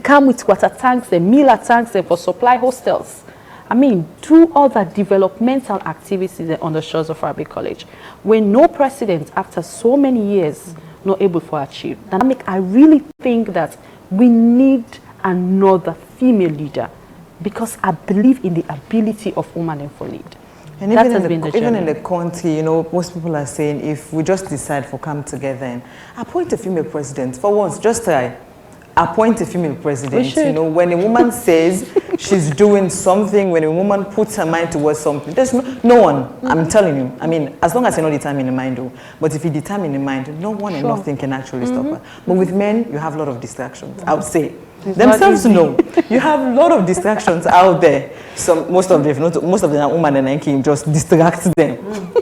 Come with water tanks and meal tanks and for supply hostels. I mean, do all the developmental activities on the shores of Fuabe College. When no president, after so many years, not able to achieve. I really think that we need another female leader, because I believe in the ability of women for lead. And even in the country, you know, most people are saying if we just decide to come together and appoint a female president, for once, just try. Appoint a female president. You know, when a woman says she's doing something, when a woman puts her mind towards something, there's no one, I'm telling you. I mean, as long as you're not determined in mind, though. But if you determine in mind, no one and nothing can actually stop her. But with men, you have a lot of distractions, I would say. Themselves know. You have a lot of distractions out there. Most of them are women, and I can just distract them.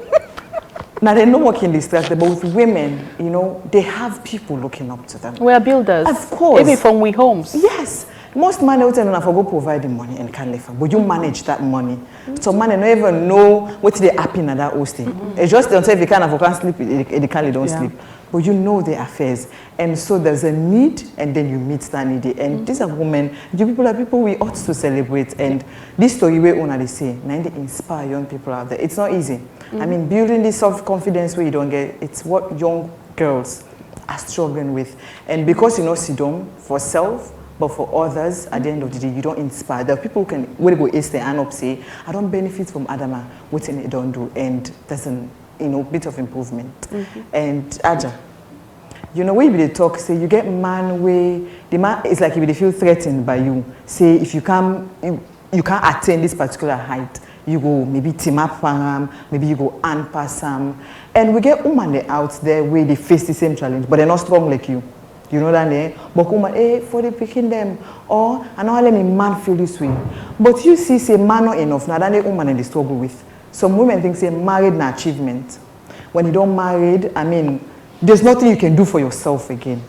Now, they know what can distract them, but with women, you know, they have people looking up to them. We are builders. Of course. Even from we homes. Yes. Most men will tell you, I go provide the money and can't live. But you manage that money. So man, don't even know what they happen at that hosting. It's just don't say if you can't sleep, they can't sleep. But you know their affairs. And so there's a need, and then you meet that need. And these are women, you people are people we ought to celebrate. And this story we own, they say, now they inspire young people out there. It's not easy. I mean, building this self-confidence where you don't get, it's what young girls are struggling with. And because you know, Sidon, for self, but for others, at the end of the day, you don't inspire. There are people who can, when they go ace and up say, I don't benefit from Adama, what they don't do. And there's a bit of improvement. And Aja, you know, when you talk, say you get man where the man is like if they feel threatened by you. Say if you can't attain this particular height, you go maybe team up maybe you go pass and we get women out there where they face the same challenge, but they're not strong like you. You know that name? But woman, for the picking them, or I know let me man feel this way. But you see, say man not enough. Now that woman in the struggle with. Some women think say married an achievement. When you don't married, I mean, there's nothing you can do for yourself again.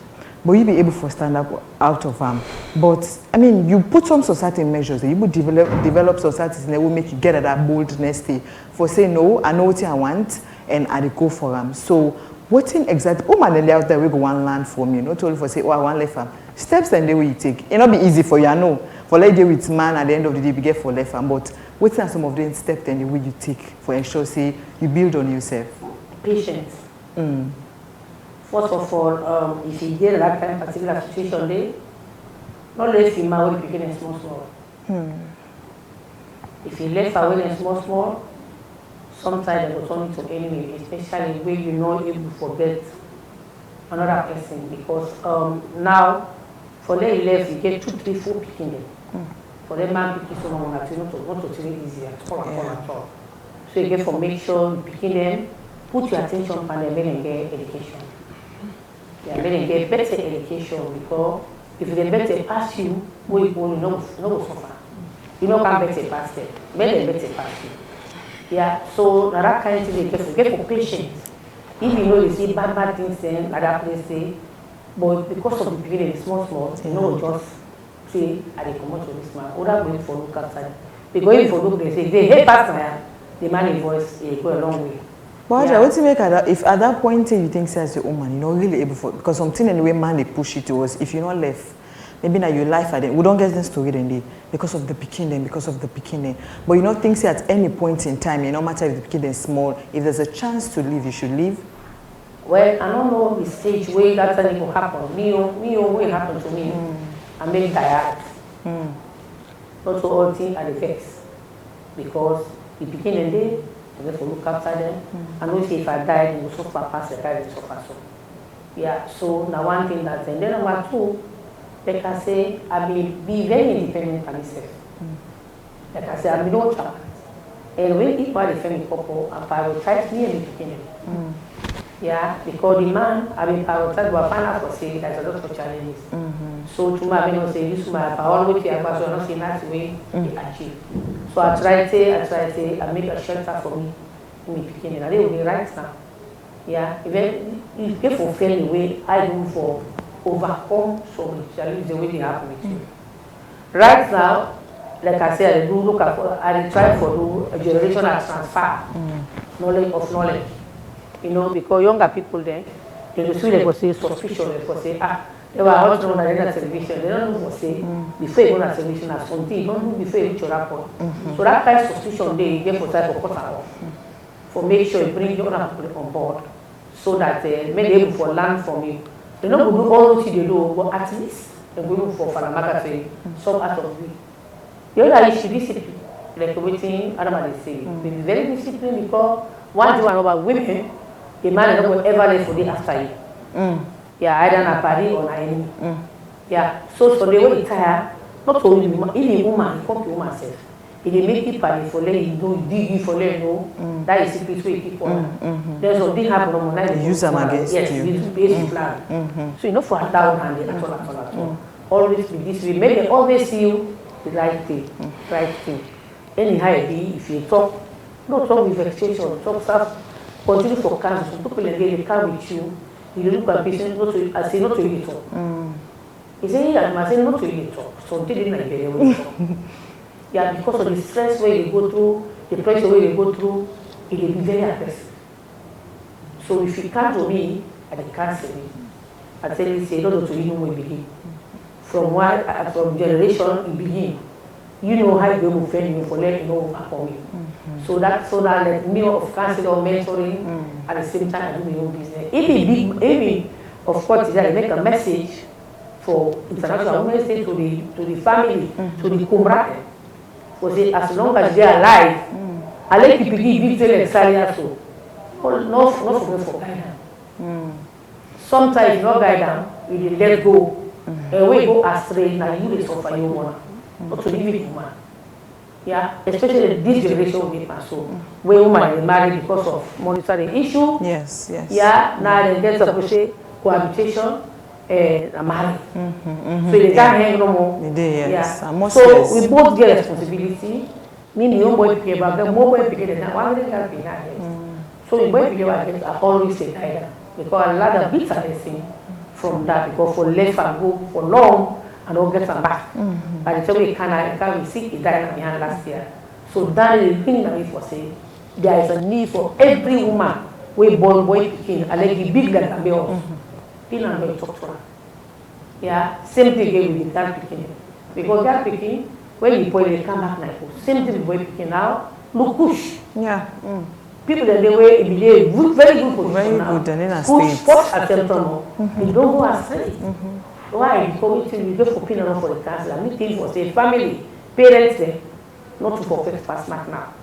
But you be able to stand up out of them. But I mean, you put some society measures. You will develop societies, and they will make you get at that boldness for say no, I know what I want, and I go for them. So what in exactly? Oh man, out there we go one land for me. Not only for say, oh, I want left farm. Steps and the way you take. It not be easy for you, I know. For like deal with man at the end of the day, we get for left farm. But what are some of the steps and the way you take for ensure say you build on yourself? Patience. First of all, if you get that kind of particular situation there, not let him marry begin in small. If you left away in small, sometimes they will turn into enemy, especially when you're not able to forget another person. Because now, for them left, you get 2, 3, 4 picking them. For them, man picking someone that you not to take it easy at all. So you get to make sure you picking them, put your attention on them and get education. Yeah, then get better education because if they better pass you, we will not suffer. You know, can better pass them. Better pass you. Yeah, so that kind of thing they get for patience. If you know you see bad things then at that place, but because of the beginning, small, you know, just say, I come out to this man. Other going for look outside. They go in for look, they say, they hate pastor, the man in voice, go a long way. But yeah. What to make if at that point you think say as a woman, you're not really able for because something in the way man they push it towards if you're not left, maybe now your life at it. We don't get the story then day because of the beginning, But you know things at any point in time, no matter if the beginning is small, if there's a chance to leave, you should leave. Well, I don't know the stage where that thing will happen. Me, what happened to me, I'm very tired. Not so all things are the face because the beginning day. I have to look after them. I know if I die, they will suffer past the time, suffer so. Yeah, so now one thing that then number two, like I say, I will be very independent for myself. Like I say, I will not child. And when if I defend the couple, I prioritize me in the beginning. Yeah, because the man, I will prioritize what I find out for say there's a lot of challenges. So to my I say this my power which I was not in that way to achieve. So I try to I make a shelter for me in the beginning. And they will be right now. Yeah, even if you fulfill the way I do for overcome some challenges the way they happen with you. Right now, like I said, I do look at I try for do a generational transfer, knowledge of knowledge. You know, because younger people then, they just really go say suspicion, they go say, they were also on the television, they don't know what say, before you go on television as something, you don't know before you reach your rapport. So that kind of suspicion they get for type of cut off. For make sure you bring your other people on board, so that they may be able to learn from you. They don't do all what they do, but at least they go for Falamaga to some out of it. The other issue, discipline, like waiting, I don't know what they say, be very disciplined because one thing about women, the man is not ever left for the after you. Yeah, either na party or na enemy. Yeah, so for the way it's tired, not only even woman, it comes to woman self. If they make it party for let you do, dig for let you know, that is secret way people. There's something happen on night. Use them against you. Yes, use basic plan. So you know for a down hand, at all. Always be this way. Make them always see you the right thing. Anyhow it be, if you talk, don't talk with vexation, talk stuff. Continue for cancer. Some people again they come with you. You look at patient, not to I say not to you talk. He say I say not to you talk. So they didn't very well. Yeah, because of the stress where they go through, the pressure where they go through, it will be very aggressive. So if you come to me, I can cancel it. I tell you, say, no, to you know we begin. From generation it begin. You know how you will defend you for letting you know upon you. So that like me of counseling or mentoring at the same time I do my own business. If of course I make a message for International Women's Day to the family, to the comrade, for say as long as they are alive, I let people give them so. No for guidance. Sometimes no guidance, we let go. And we go astray, now you will suffer your one. Not to leave it woman. Yeah, especially this generation we pass so where women is married because of monetary issue. Yes. Yeah, now they get to push cohabitation. married. So they can't hang no more. Yes. Yeah. So we both get responsibility. Meaning your boy pick about the more boy pick it than one of them can. So the boy pick about it, I always say either. Because a lot of bits are missing from that, because for less and go for long and don't get some back. By the time we can see it died in behind last year. So that is the thing that we foresee. There is a need for every woman we born boy picking, I like the big like a bill. Pin and boy talk to her. Yeah, same thing again with the girl picking. Because girl picking, when you boy they come back like same thing with boy picking now, look push. Yeah. People that they were very good position very now. good and in a Push state. first attempt on you don't go astray. Why? Because you go for pinning for the council. I mean things for say family, parents there, not to for first pass mark now.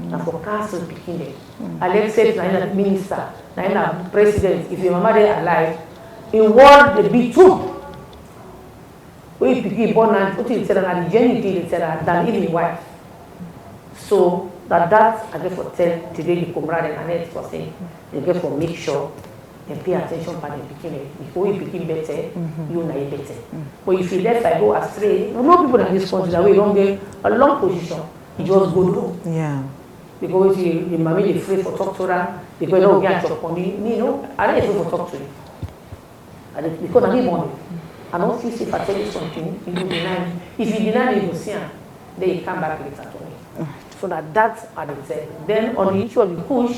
Now for council picking them. Alex said na minister, na president, if your mama dey alive, in word the big truth. We pick born and put it the genital than even wife. So that I get for tell today the comrade and Annette for saying they get for make sure they pay attention by the beginning. Before you begin better, you know better. But if you let I go astray, no people that respond that way don't get a long position. You just go low. Yeah. Because you mommy is free for talk to her, because you don't get your money. Me no, I don't free for talk to you. Because I need money. I don't feel if I tell you something, you will deny me. If you deny me, you will see her. Then you come back later to me. So that's what I said. Then on the issue of the push,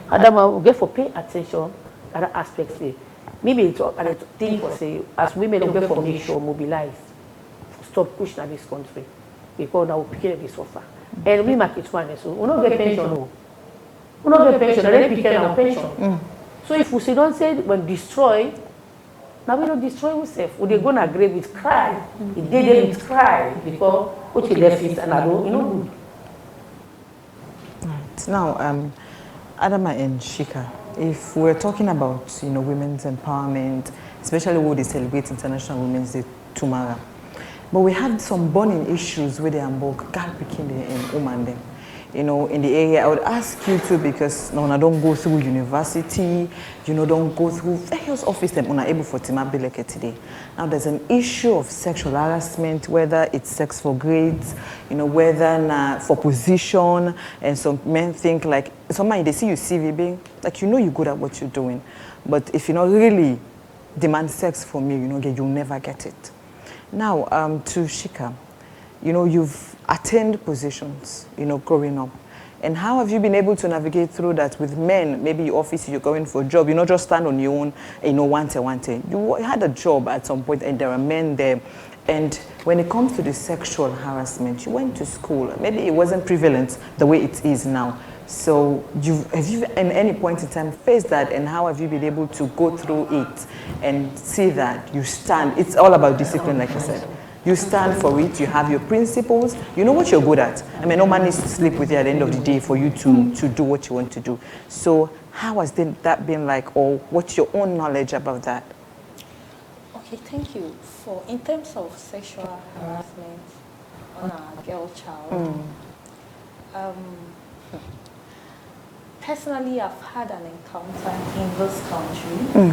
Adama will get for pay attention other aspects there. Maybe it's a thing for say, as women will get for make sure mobilize, stop pushing at this country. Because now we're picking this offer. And we make it one, so we don't get pension, no. We don't get pension, they pick our pension. So if we don't say when destroy, now we don't destroy ourselves. We're going to agree with cry. If they did with cry, because what you left is another, you know, good. Right. Now, Adama and Shika, if we're talking about, women's empowerment, especially when they celebrate International Women's Day tomorrow, but we had some burning issues with the Ambok, girl picking and woman them. In the area, I would ask you too, because I don't go through university, don't go through various offices when I'm able for Timabeleke today. Now there's an issue of sexual harassment, whether it's sex for grades, whether for position, and some men think like, somebody they see you CV being, like you're good at what you're doing, but if you not really demand sex from me, you'll never get it. Now, to Shika, you've attained positions, growing up. And how have you been able to navigate through that with men? Maybe your office, you're going for a job, you not just stand on your own, one day. You had a job at some point and there are men there. And when it comes to the sexual harassment, you went to school. Maybe it wasn't prevalent the way it is now. So have you at any point in time faced that, and how have you been able to go through it and see that you stand? It's all about discipline, like I said. You stand for it, you have your principles, you know what you're good at. I mean, no man needs to sleep with you at the end of the day for you to do what you want to do. So how has that been like, or what's your own knowledge about that? Okay, thank you. In terms of sexual harassment on a girl child, personally, I've had an encounter in this country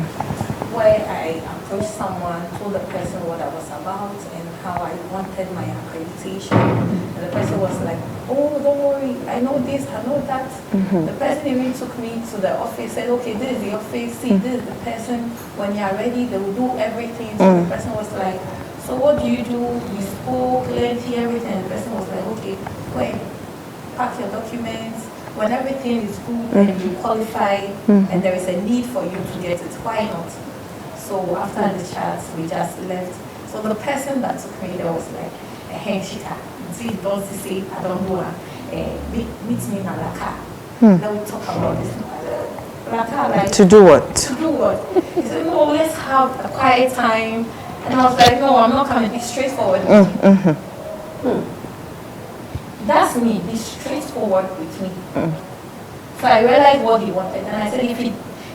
where I approached someone, told the person what I was about and how I wanted my accreditation. And the person was like, oh, don't worry, I know this, I know that. The person even took me to the office, said, okay, this is the office, see, this is the person. When you're ready, they will do everything. So the person was like, so what do? We spoke, lengthy, everything. And the person was like, okay, wait, pack your documents. When everything is good and you qualify and there is a need for you to get it, why not? So after the chat, we just left. So the person that took me there was like, hey, Shika, see, don't say, I don't know, meet me in Alaka. Then we talk about this. Like, to do what? To do what? He said, no, let's have a quiet time. And I was like, no, I'm not coming, be straightforward. That's me, be straightforward with me. So I realized what he wanted, and I said if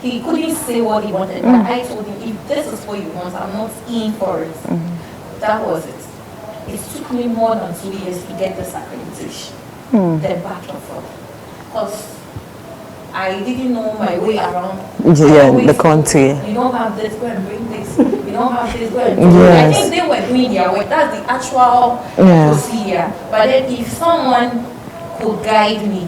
he couldn't say what he wanted, but I told him if this is what you want, I'm not in for it. That was it. It took me more than 2 years to get this accreditation. Then back and forth. Because I didn't know my way around the country. You don't have this, go and bring this. You don't have this, go and do it. I think they were doing their work. That's the actual procedure. But then if someone could guide me,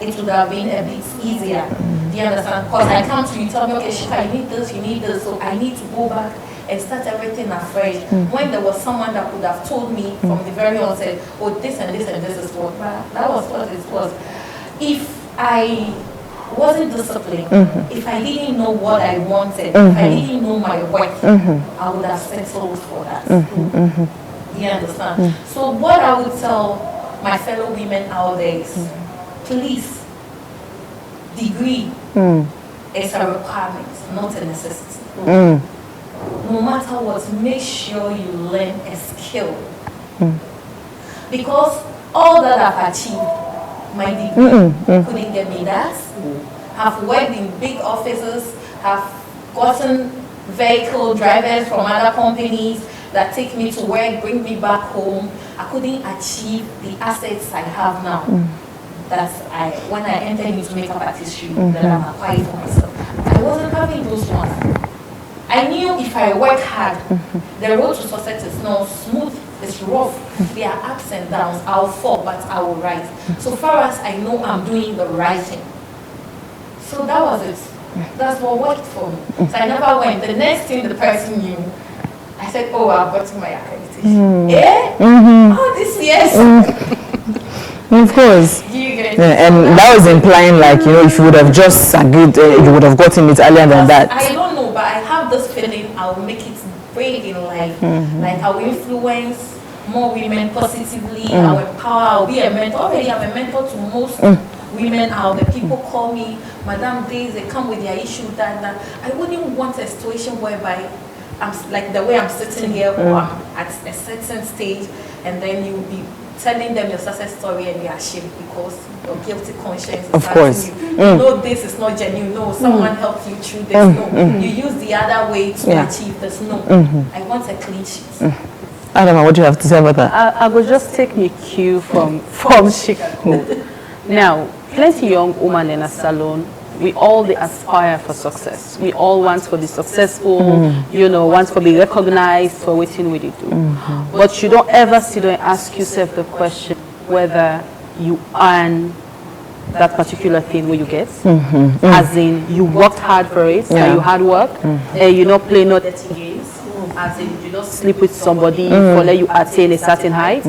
it would have been a bit easier. Do you understand? Because I come to you, tell me, okay, Shika, you need this, so I need to go back and start everything afresh. When there was someone that could have told me from the very onset, oh, this and this and this is what, that was what it was. If I wasn't disciplined, if I didn't know what I wanted, if I didn't know my worth, I would have settled for that. You understand? So what I would tell my fellow women out there is, please, degree is a requirement, not a necessity. No matter what, make sure you learn a skill. Because all that I've achieved, my degree couldn't get me that. I've worked in big offices, have gotten vehicle drivers from other companies that take me to work, bring me back home. I couldn't achieve the assets I have now. That's when I entered into makeup artistry that I'm acquiring for myself. I wasn't having those ones. I knew if I work hard, the road to success is not smooth, it's rough. There are ups and downs. I'll fall, but I will rise. So far as I know, I'm doing the right thing. So that was it. That's what worked for me. So I never went. The next thing the person knew, I said, oh, I've got my accreditation. Oh, this yes. Of course. And that was implying, like, you know, if you would have just agreed, you would have gotten it earlier than that. I don't know, but I have this feeling I'll make it big in life. Like, I'll influence more women positively. I'll empower. I'll be a mentor. Already, I'm a mentor to most women out there. People call me Madame Days. They come with their issue. That I wouldn't want a situation whereby I'm like the way I'm sitting here, or I'm at a certain stage, and then you'll be telling them your success story and they are ashamed because your guilty conscience is of course. You know this is not genuine. No, someone helped you through this. No, you use the other way to achieve this. No, I want a clean sheet. Adama, what do you have to say about that? I will just take me cue from Chicago. Now, plenty young women in a salon, we all they aspire for success. We all want to be successful, you know, want to be recognized for what we do. But you don't ever sit down and ask yourself the question whether you earn that particular thing where you get. As in, you worked hard for it, you hard work, and you not play no dirty games. As in, you not sleep with somebody for let you attain a certain height.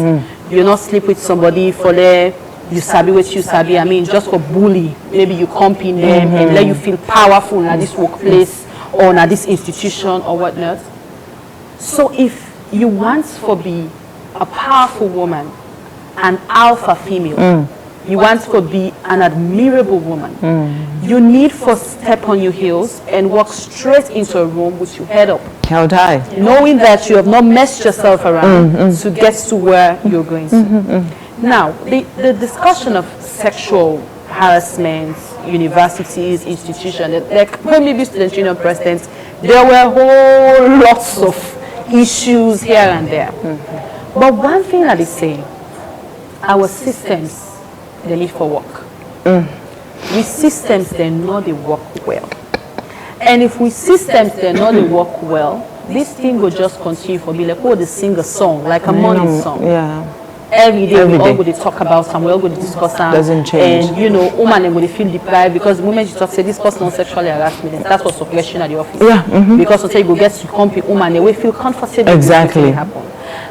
You not sleep with somebody for let you sabi what you sabi. I mean, just for bully, maybe you comp in them and let you feel powerful in this workplace or in this institution or whatnot. So if you want to be a powerful woman, an alpha female, you want to be an admirable woman, you need to step on your heels and walk straight into a room with your head up. Held high. Knowing that you have not messed yourself around to get to where you're going to. Now, the discussion of sexual harassment, universities, institutions, like maybe student union presidents, there were whole lots of issues here and there. But one thing that is saying, our systems, they need for work. With systems, they know they work well. And if with systems, they know they work well, this thing will just continue for me. Like, oh, they sing a song, like a morning song. Every day we all going to talk about them, we all going to discuss them. Doesn't change. And you know, women will feel deprived because the moment you talk, say this person sexually harassed me, that's what's suppression at the office. Because until you go get to come with woman, they will feel comfortable. Exactly.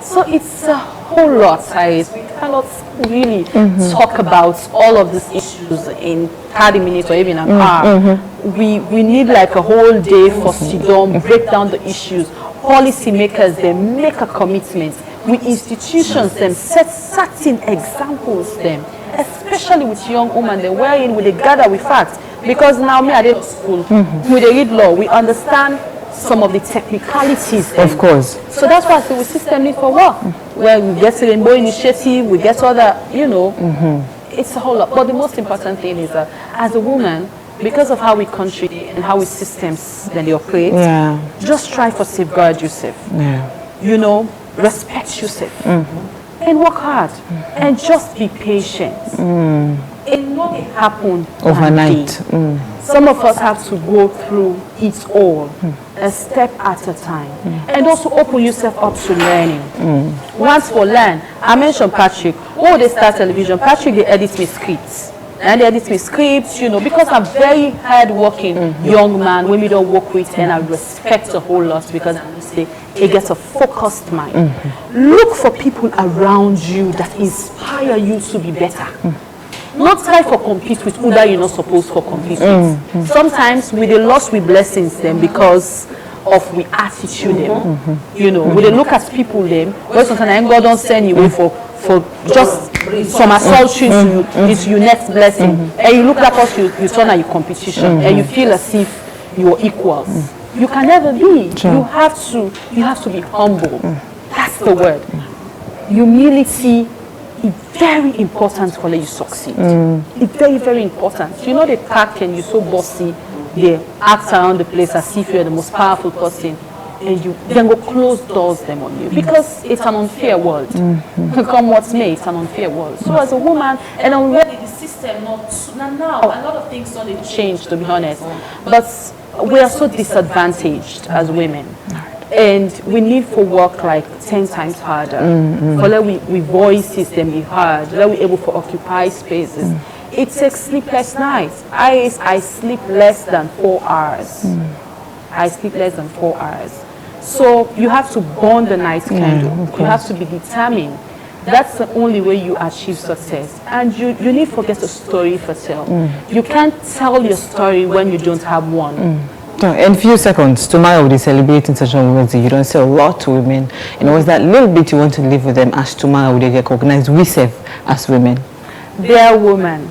So it's a whole lot, guys. We cannot really talk about all of these issues in 30 minutes or even an hour. We need like a whole day for sit down, break down the issues. Policy makers, they make a commitment. With institutions, them set certain examples, them, especially with young women, they wear in with the gather with facts. Because now me at school, with the read law, we understand some of the technicalities. Of course. So that's why the system need for work. Where we get the Rainbow Initiative, we get other, you know, it's a whole lot. But the most important thing is that as a woman, because of how we country and how we systems then they operate, just try to safeguard yourself. You know, respect yourself and work hard and just be patient. it not happen overnight. Some of us have to go through it all, a step at a time, and also open yourself up to learning. Once for learn, I mentioned Patrick. Oh, they start television. Patrick, they edit me scripts. And they edit me scripts, you know, because I'm very hard-working young man. When we don't work with, and I respect a whole lot because I say it gets a focused mind. Look for people around you that inspire you to be better. Not try for compete with who that you're not supposed to compete with. Sometimes we the lost with blessings them because of we attitude them. You know, we look at people them. Where sometimes God don't send you away for just some assault you into your next blessing, and you look like us, you turn at your competition, and you feel as if you're equals. You can never be. You have to be humble. That's the word. Humility is very important for you succeed. It's very, very important. You know the pack and you're so bossy, they act around the place as if you're the most powerful person, and you then go close doors them on you because it's an unfair world. Come what's may, it's an unfair world. So as a woman, and already the system now a lot of things don't change, to be honest, but we are so disadvantaged as women. And we need for work like 10 times harder. For that we voices them be heard, that we able to occupy spaces. It takes sleepless nights. I sleep less than 4 hours. I sleep less than 4 hours. So you have to burn the night candle. You have to be determined. That's the only way you achieve success. And you need to get a story for tell. You can't tell your story when you don't have one. In a few seconds, tomorrow we'll be celebrating International Women's Day. You don't say a lot to women. And what's that little bit you want to live with them as tomorrow they recognize we serve as women? They are women.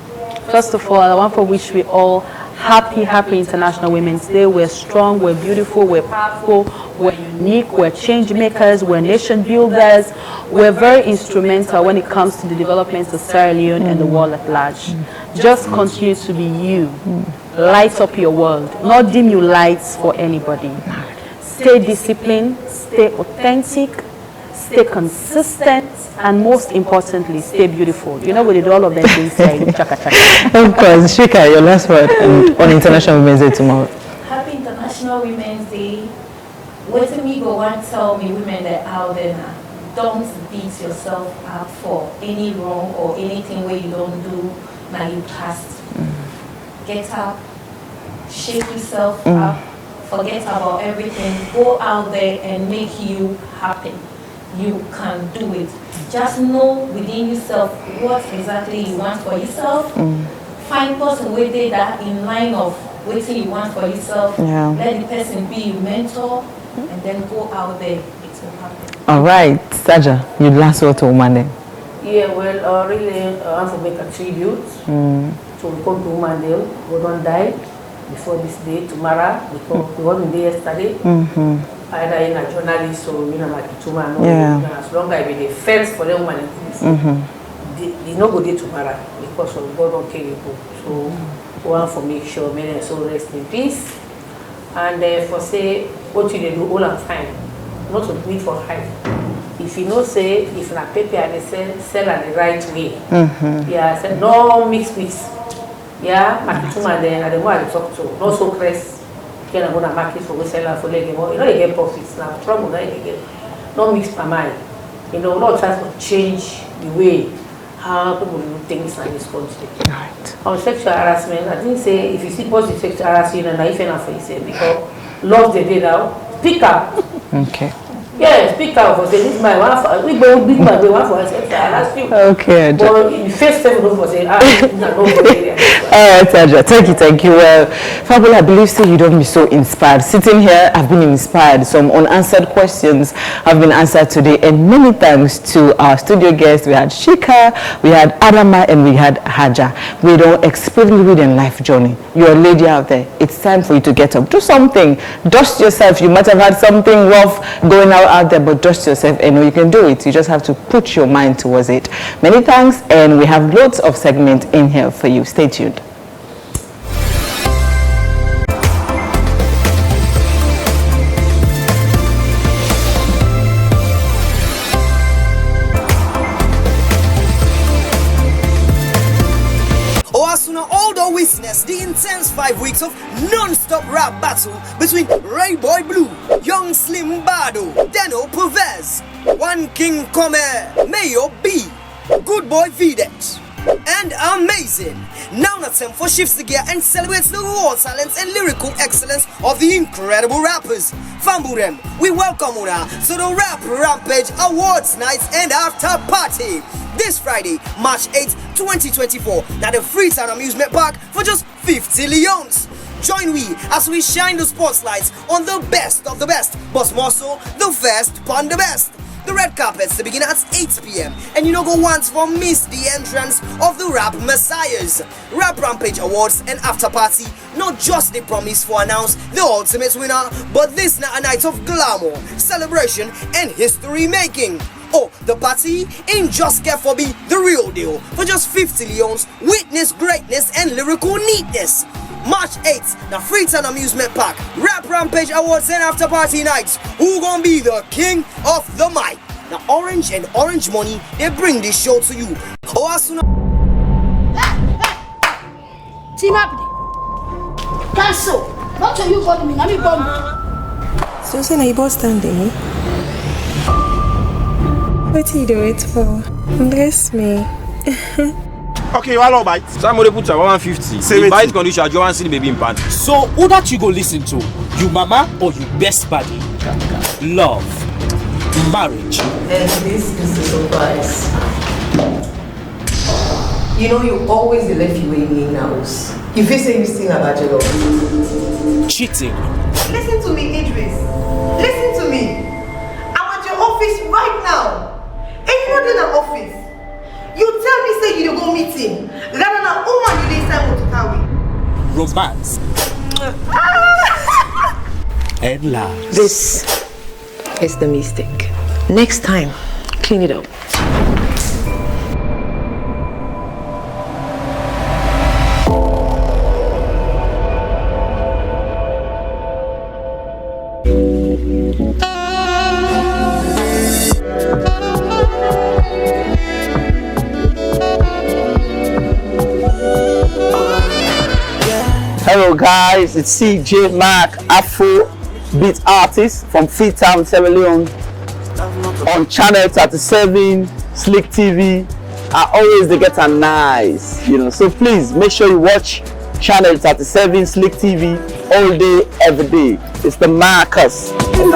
First of all, the one for which we all happy International Women's Day. We're strong, we're beautiful, we're powerful, we're unique, we're change makers, we're nation builders. We're very instrumental when it comes to the development of Sierra Leone and the world at large. Just continue to be you. Light up your world, not dim your lights for anybody. Stay disciplined, stay authentic, stay consistent, and most importantly, stay beautiful. You know, we did all of them things here. Of course. Shika, your last word on International Women's Day tomorrow. Happy International Women's Day. What do me go and tell me women that out there now? Don't beat yourself up for any wrong or anything where you don't do now you past. Get up, shake yourself up, forget about everything, go out there and make you happy. You can do it. Just know within yourself what exactly you want for yourself. Find person with it that in line of what you want for yourself. Let the person be your mentor, and then go out there. It will happen. All right, Saja, your last word to woman then. Yeah, well, really, I want to make a tribute. So we come to Woman Day, we don't die before this day, tomorrow, because we wasn't there yesterday. Either in a journalist or in a Makituma, as long as I be the first for the woman, they no go there tomorrow because of God don't kill people. So we want to make sure men so rest in peace. And for say, what you do all the time, not to meet for hype. If you know say, if na paper and they sell at the right way, yeah, say no mix. Yeah, Makituma then, and the more I talk to, no so press, can I go to market for we sell for leg more. You know, you get profits now, trouble that you get. No mix per mind. You know, not try to change the way how people do things in this country. Right. On sexual harassment, I didn't say if you see positive sexual harassment and if enough for yourself because love the day now, pick up. Okay. Yeah, speak out for say this my one. We go big man, we want for sexual harassment. Okay. But in face time, we for say no. All right, Saja. Thank you. Well, Fabula, I believe so you don't be so inspired. Sitting here, I've been inspired. Some unanswered questions have been answered today. And many thanks to our studio guests. We had Shika, we had Adama, and we had Haja. We don't experience with in life journey. You're a lady out there. It's time for you to get up. Do something. Dust yourself. You might have had something rough going out there, but dust yourself and you can do it. You just have to put your mind towards it. Many thanks, and we have loads of segments in here for you. Stay tuned. of non-stop rap battle between Ray Boy Blue, Young Slim Bado, Deno Pervez, One King Come, Mayo B, Good Boy Videt, and Amazing. Now it's time for shifts the gear and celebrates the raw talents and lyrical excellence of the incredible rappers. Famburem, we welcome Una to the Rap Rampage Awards Nights and After Party this Friday, March 8, 2024, at the Freetown Amusement Park for just 50 leons. Join we as we shine the spotlights on the best of the best, but more so the first upon the best. The red carpets to begin at 8 p.m. and you know go once for miss the entrance of the Rap Messiahs. Rap Rampage Awards and After Party, not just the promise for announce the ultimate winner, but this now a night of glamour, celebration and history making. Oh, the party ain't just care for be the real deal. For just 50 leons, witness greatness and lyrical neatness. March 8th, the Freetown Amusement Park, Rap Rampage Awards and After Party Nights. Who gonna be the king of the mic? Now Orange and Orange Money, they bring this show to you. Oh, as soon Team Happy. Cancel. Not to you got me, let me bomb. So say na you boss standing. What you do it for? Bless me. Okay, all right. Somebody put 150. In bite condition, you want to see the baby in pant. So, who that you go listen to? You mama or you best buddy? Love, marriage. And this is the surprise. You know, you always the left you in now. You feel say you still about your love. Cheating. Listen to me, Idris. Listen to me. I'm at your office right now. And you're not in an office. You tell me say you don't go meeting. Rather than woman you didn't sign to carry. Romance. And love. This is the mistake. Next time, clean it up. Hello guys, it's CJ Mac, Afro beat artist from Freetown, Sierra Leone, on channel 37, Slick TV. I always they get a nice, so please make sure you watch channel 37, Slick TV all day, every day. It's the Marcus. If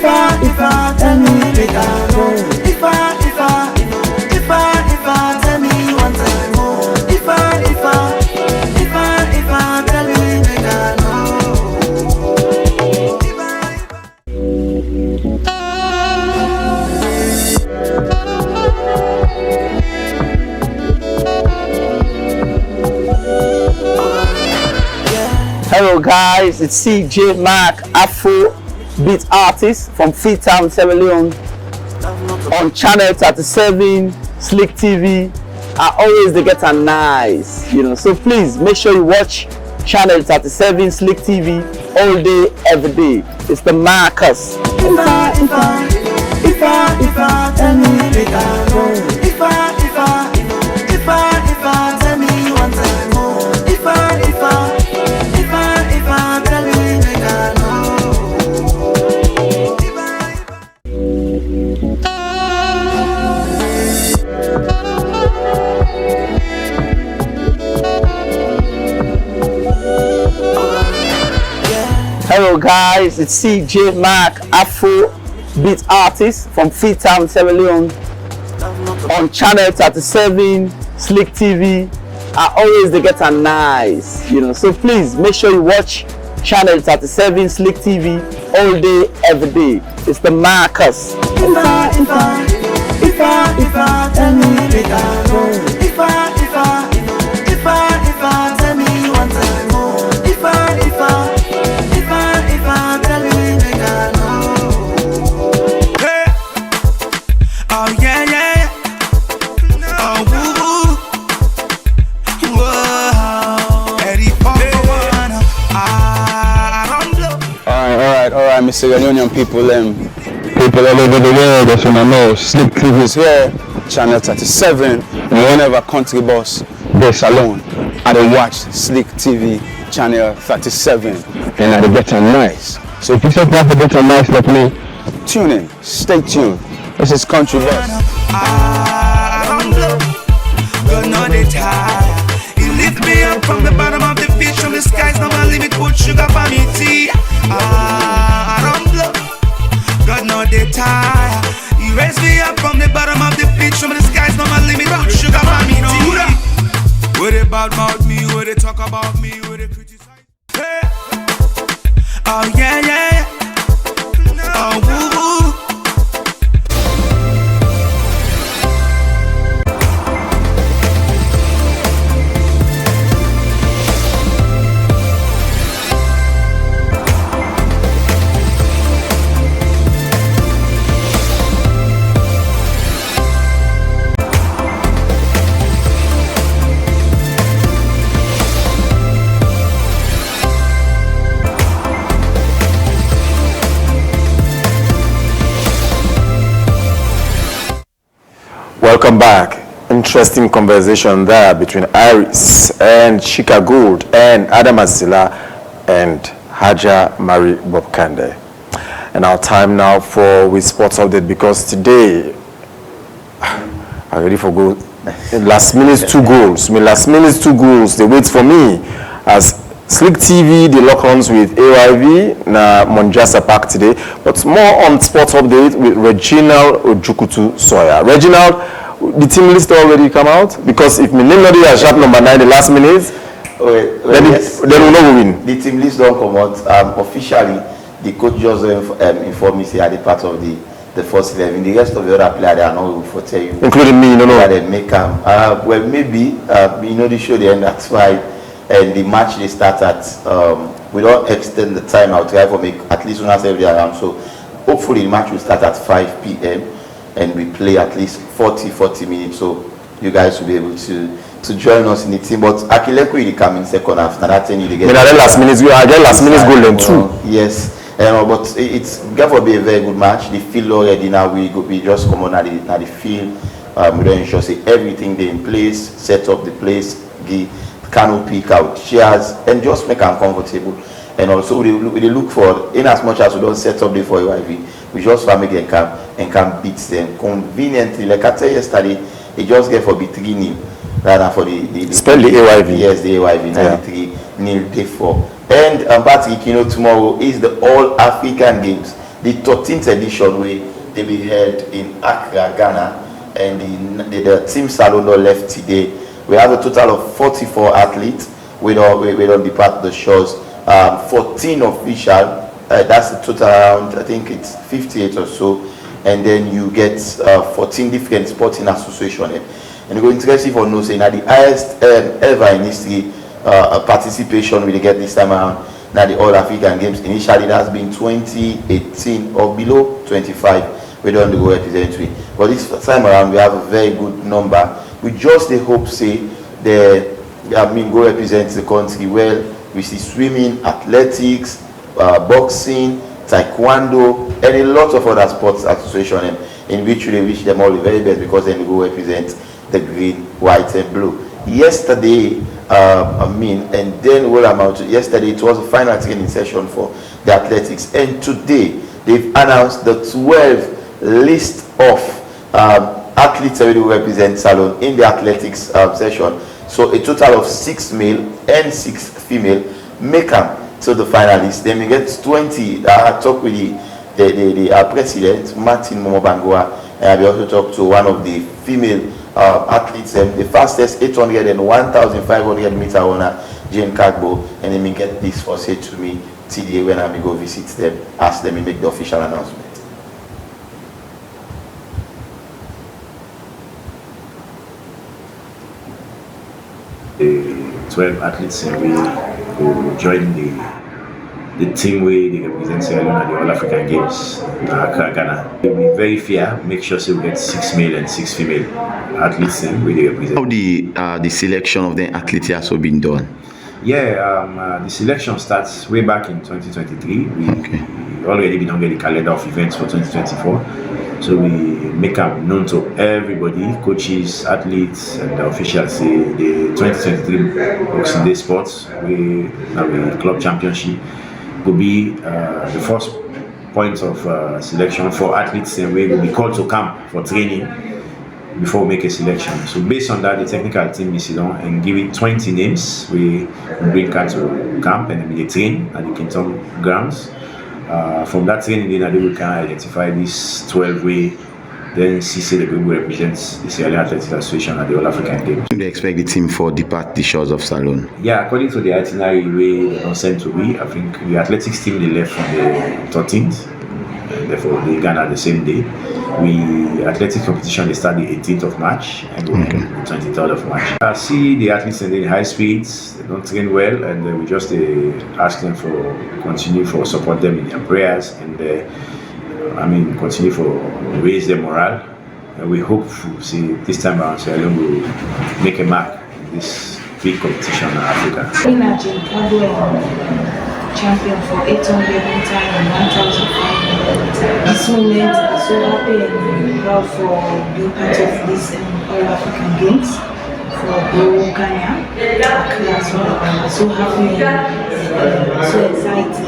I tell me we can go. If I tell me one time more. If I tell me we can go. Hello guys, it's CJ Mac, Afro beat artist from Freetown, Sierra Leone, on channel 37, Slick TV. I always they get a nice, so please make sure you watch channel 37, Slick TV all day, every day. It's the Marcus. If I tell me we can go. If I tell me one time more. If I tell me we can go. Hello guys, it's CJ Mac, Afro beat artist from Freetown, Sierra Leone, on channel 37, Slick TV. I always they get a nice, so please make sure you watch channel 37, Slick TV all day, every day. It's the Marcus. If I tell me we can go. If I tell me one time more. If I tell me we can go. Hey. Oh yeah. Oh woo. Whoa. Eddie Pop. Alright, Mr. Union people all over the world, that's what I know. Slick TV is here, channel 37, and whenever country boss, Best Alone. I dey watch Slick TV channel 37 and I dey get a nice. So if you say to get a nice like me, tune in, stay tuned. This is Country Best. God know they tired. He lift me up from the bottom of the fish, from the skies, no my limit, put sugar for me tea. I don't blow. God know they tired. He raised me up from the bottom of the fish, from the skies, no my limit, put sugar for me tea. What they about me, what they talk about me, what they criticize. Hey. Oh yeah, yeah. Oh woo woo. Welcome back. Interesting conversation there between Iris and Chika Gould and Adam Azila and Haja Mary Bobkande. And our time now for with sports update, because today I already forgot last minute 2 goals. Last minute 2 goals. They wait for me as Slick TV, the lock ons with AYV na Monjasa Park today. But more on sports update with Reginald Ojukutu Sawyer. Reginald, the team list already come out? Because if my name not there, sharp number 9 the last minute, yes, then we know we win. The team list don't come out. Officially, the coach just informed me say are the part of the first 11. The rest of the other players they are not for tell you. Including me, no. They make them. Well, maybe the show the end at 5. And the match they start at, we don't extend the time out, try for make at least 1 hour every around. So hopefully the match will start at 5 p.m. and we play at least 40 minutes. So you guys will be able to join us in the team. But Akileku will come in second half. Now that's you get. Last minute goal then too. Yes. But it's going to be a very good match. The field already now we just come on at the field. We don't ensure say everything they in place, set up the place, the canopy, out chairs, and just make them comfortable. And also we look for, in as much as we don't set up the for AYV, we just want to make them can beat them conveniently. Like I said yesterday, it just get for B3 rather than for the spell the AYV. Yes, the AYV 93 day 4. And Patrick, tomorrow is the All African Games, the 13th edition where they be held in Accra, Ghana, and the team salon left today. We have a total of 44 athletes. We don't depart the shows. 14 official. That's the total around, I think it's 58 or so. And then you get 14 different sporting associations. And it's interesting for no saying that the highest ever in history participation we get this time around. Now the All African Games. Initially it has been 2018 or below 25. We don't go representative. But this time around we have a very good number. We just hope say go represent the country well. We see swimming, athletics, boxing, taekwondo, and a lot of other sports associations in which they wish them all the very best because then they go represent the green, white, and blue. Yesterday, and then yesterday it was a final training session for the athletics, and today they've announced the 12 list of athletes that will represent Salon in the athletics session. So a total of 6 male and 6 female make them to the finalists. Then we get 20. I talked with the president, Martin Momobangoa, and we also talked to one of the female athletes, the fastest 800 and 1,500 meter runner, Jane Kagbo, and then we get this for say to me today when I go visit them, ask them to make the official announcement. The 12 athletes will join the team where they represent Sierra Leone at the All African Games in Accra, Ghana. They will be very fair, make sure we get 6 male and 6 female athletes where they represent. How the selection of the athletes has also been done? Yeah, the selection starts way back in 2023. We already been on the calendar of events for 2024. So we make them known to everybody, coaches, athletes, and the officials. Say the 2023 Boxing Day Sports, we club championship, will be the first point of selection for athletes, and we will be called to camp for training before we make a selection. So based on that, the technical team will sit down and give it 20 names. We bring cats to camp and then they train at the Kinton grounds. From that training, then we can identify this 12 way. Then CC the people represents the Sierra Leone Athletics Association at the All African Games. Do they expect the team for depart the shores of Salone? Yeah, according to the itinerary we don't send to we, I think the athletics team they left on the 13th, and therefore they Ghana the same day. We athletics competition they start the 18th of March and we end the 23rd of March. I see the athletes in the high speeds, they don't train well, and we just ask them for continue for support them in their prayers and continue for raise their morale. And we hope to see this time around Sierra Leone will make a mark in this big competition in Africa. Champion for 800 meter and 1,500. This moment, I'm so happy and proud for being part of this All African Games for Ghana. I'm so happy and so excited.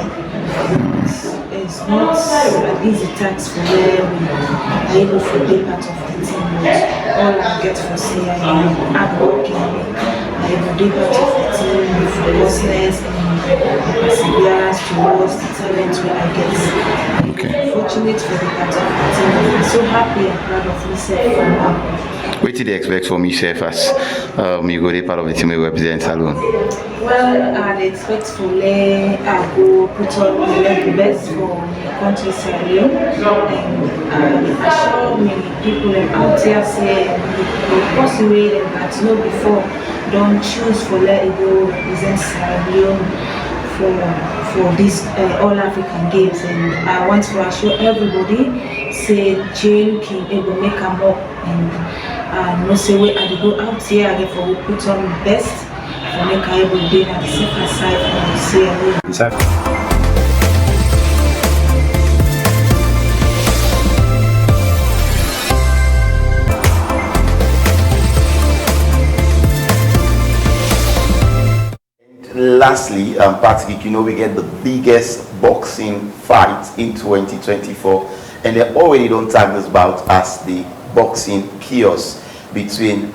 It's not an easy task for where we are able to be part of the team. All I get for say I am hardworking. I am be part of the team with focusness and perseverance towards the talent where I get. Okay. Fortunate for the part of the team. I'm so happy and proud of myself for now. What did they expect from yourself as you go to part of the team we represent Salone? Well, I'd expect for I go put on the best for the country Sierra Leone, and assure me people out there say the possible that know before don't choose for let it go represent Sierra Leone for this All African Games, and I want to assure everybody say Jane can able make a up and no say way I go out here I get for put on the best. Make able to at the safer side of the Sierra Leone. Lastly, Patrick, we get the biggest boxing fight in 2024, and they already don't tag this bout as the boxing chaos between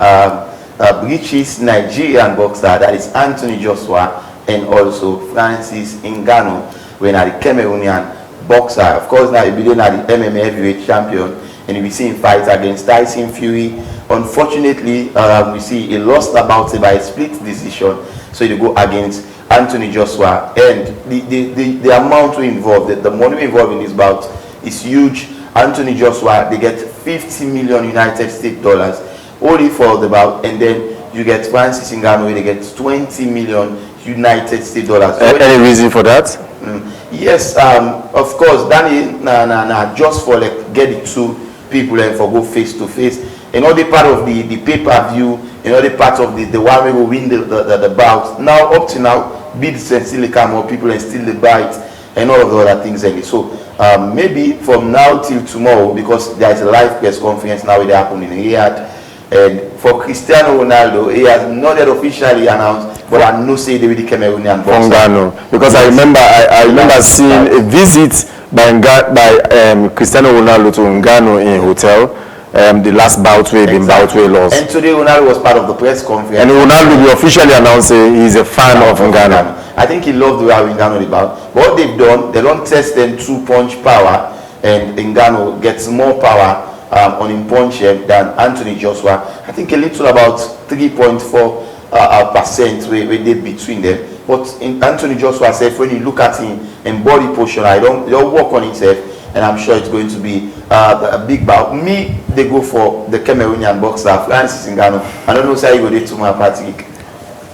British Nigerian boxer, that is Anthony Joshua, and also Francis Ngannou, when are the Cameroonian boxer. Of course, now he'll be doing at the MMA heavyweight champion, and he'll be seeing fights against Tyson Fury. Unfortunately, we see he lost about it by a split decision, so he go against Anthony Joshua, and the amount involved, the money involved in this bout is huge. Anthony Joshua, they get 50 million United States dollars only for the bout, and then you get Francis Ngannou, they get 20 million United States dollars. Any reason for that? Yes, of course, Danny, just for like get the two people and for go face to face. Another part of the pay-per-view, another part of the one we will win the bout. Now up to now, bids and still come more people and still the bite and all of the other things. And so maybe from now till tomorrow, because there is a live press conference now it happened in Riyadh. And for Cristiano Ronaldo, he has not yet officially announced, but I know say they will be Cameroonian boxer. Ngannou, because I remember seeing a visit by Cristiano Ronaldo to Ngannou in hotel. The last bout we lost. And today Ronaldo was part of the press conference. And Ronaldo will officially announce he's a fan of Ngannou. I think he loved the way Ngannou did bout. But what they've done, they don't test them 2-punch power, and Ngannou gets more power on him punch than Anthony Joshua. I think a little about 3.4% where they between them. But in Anthony Joshua said when you look at him and body posture, they'll work on himself, and I'm sure it's going to be a big bout. Me, they go for the Cameroonian boxer Francis Ngannou. I don't know say you go there to my Patrick.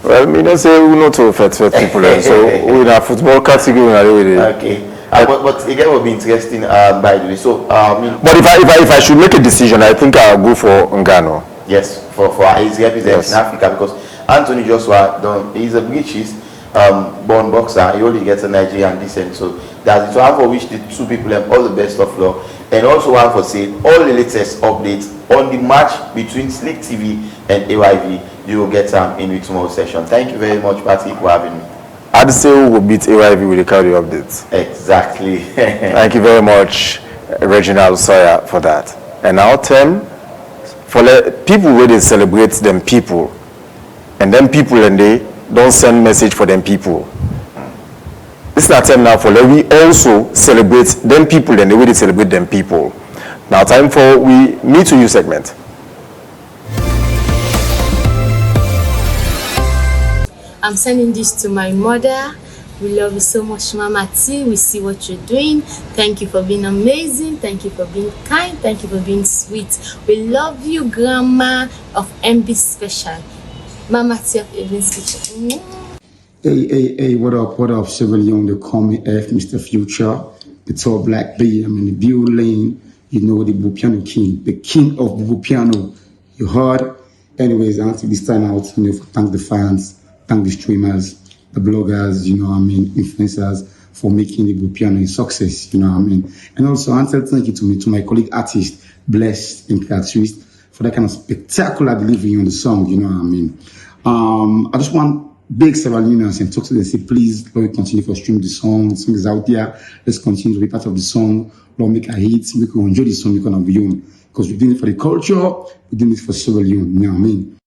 Well, me don't say we not to affect people, so with our football category, okay. But again, will be interesting. By the way, so but if I should make a decision, I think I'll go for Ngannou. Yes, for his representation in Africa, because Anthony Joshua, he's a British, born boxer. He only gets a Nigerian descent. So that's it. So I for wish the two people have all the best of luck. And also I for say all the latest updates on the match between Slick TV and AYV. You will get in with tomorrow's session. Thank you very much, Patrick, for having me. I'd say we will beat AYV with the cardio updates. Exactly. Thank you very much, Reginald Sawyer, for that. And now, Tim, for people where they celebrate them people, and then people and they don't send message for them people. This is not time now for we also celebrate them people and the way they celebrate them people. Now time for we Me to You segment. I'm sending this to my mother. We love you so much, Mama T. We see what you're doing. Thank you for being amazing. Thank you for being kind. Thank you for being sweet. We love you, Grandma of MB Special. Mama T of Evelyn's Kitchen. Hey, what up, Civilian? They call me F, Mr. Future. The tall black B. I'm in the building. You know the Bupiano King, the king of Bupiano. You heard? Anyways, I want to this time out, for thank the fans, thank the streamers, the bloggers, influencers for making the Bupiano a success, And also, I want to thank you to my colleague artist, Blessed and Catwist, for that kind of spectacular delivery on the song, I just want big several unions and talk to them and say, please, Lord, continue to stream the song. The song is out there. Let's continue to be part of the song. Lord, make a hit. We can enjoy the song because of you. Because we're doing it for the culture. We're doing it for several you. You know what I mean?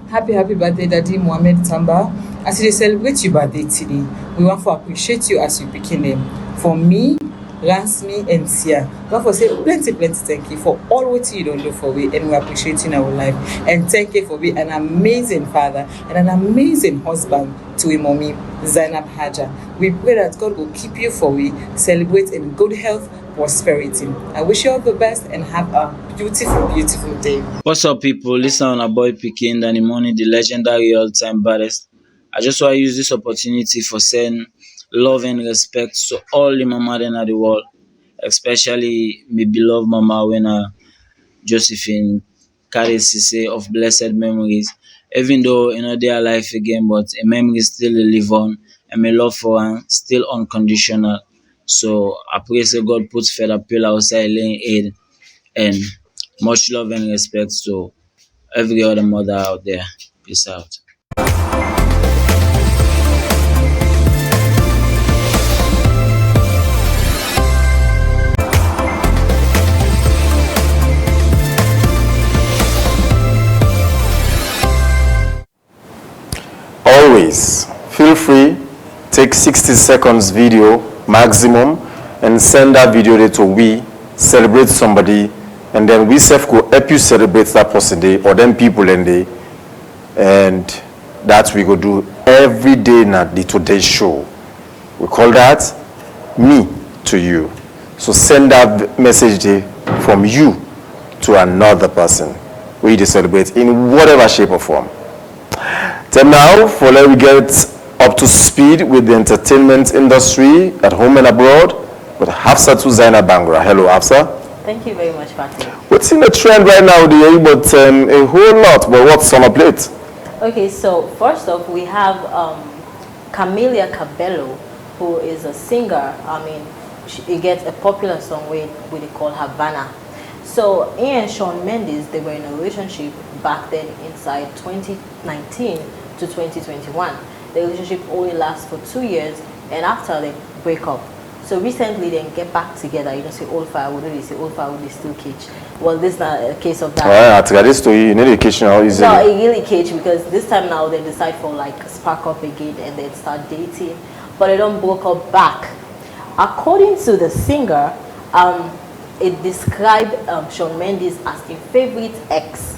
Happy birthday, Daddy Mohamed Tamba. As they celebrate your birthday today, we want to appreciate you as you picking them. For me, Lansme and Sia. We want to say plenty thank you for all what you don't do for we, and we appreciate in our life. And thank you for being an amazing father and an amazing husband to a mommy, Zainab Haja. We pray that God will keep you for we, celebrate in good health, prosperity. I wish you all the best and have a beautiful, beautiful day. What's up, people? Listen on a boy picking Danny Money, the legendary all-time baddest. I just want to use this opportunity for saying love and respect to all the mama in the world, especially my beloved mama when Josephine Karisise of blessed memories. Even though they are alive again, but a memory still live on, and my love for her still unconditional. So I pray that God puts further pillar outside laying aid, and much love and respect to every other mother out there. Peace out. Always feel free, take 60 seconds video maximum and send that video there to we celebrate somebody, and then we self go help you celebrate that person day or them people in day, and that we go do every day na the Today Show. We call that Me to You. So send that message there from you to another person we celebrate in whatever shape or form. Then now, for let we get up to speed with the entertainment industry at home and abroad with Hafsatu Zainab Bangra. Hello, Hafsa. Thank you very much, Patrick. What's in the trend right now, dear? But a whole lot. But what's on a plate? Okay, so first off, we have Camila Cabello, who is a singer. She gets a popular song we call Havana. So Ian and Shawn Mendes, they were in a relationship back then inside 2019 to 2021. The relationship only lasts for 2 years, and after they break up. So recently they get back together. You don't say old firewood, they say old firewood is still cage. Well, this is not a case of that. Alright, this story, you need a cage now, easily. No, it really cage because this time now they decide for like spark up again and then start dating, but they don't break up back. According to the singer, it described Shawn Mendes as a favorite ex.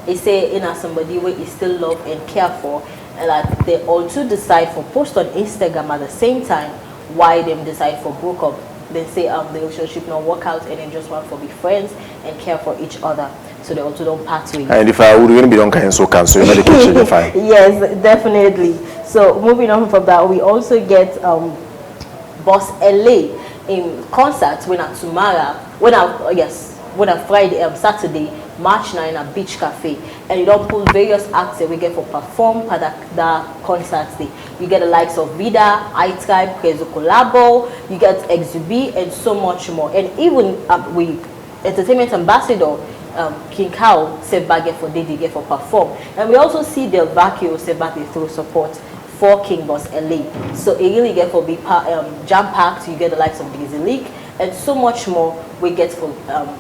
He say somebody where he still love and care for, and that they all two decide for post on Instagram at the same time why them decide for broke up. They say the relationship not work out and they just want to be friends and care for each other. So they also don't part ways. And if I would really be done cancel, your medication you're fine. Yes, definitely. So moving on from that, we also get Boss LA in concert when at Tumara, when a Friday, Saturday, March 9 at Beach Cafe. And you don't pull various acts that we get for perform for the concerts day. You get the likes of Vida, iTribe, Prezo Collabo, you get XUB, and so much more. And even we entertainment ambassador King Kao said back for they get for perform. And we also see Del Vecchio said back through support for King Boss LA. So it really get for be jam-packed. You get the likes of Daisy League and so much more we get for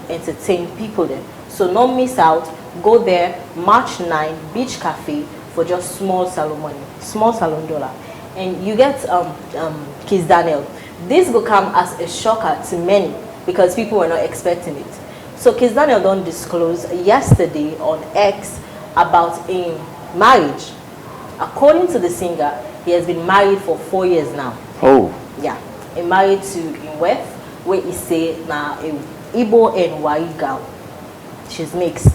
entertain people there. So don't miss out. Go there March 9 Beach Cafe for just small salon money, small salon dollar. And you get Kiss Daniel. This will come as a shocker to many because people were not expecting it. So Kiss Daniel don't disclose yesterday on X about in marriage. According to the singer, he has been married for 4 years now. Oh. Yeah. He married to Inwef, where he say now a Igbo and white girl. She's mixed.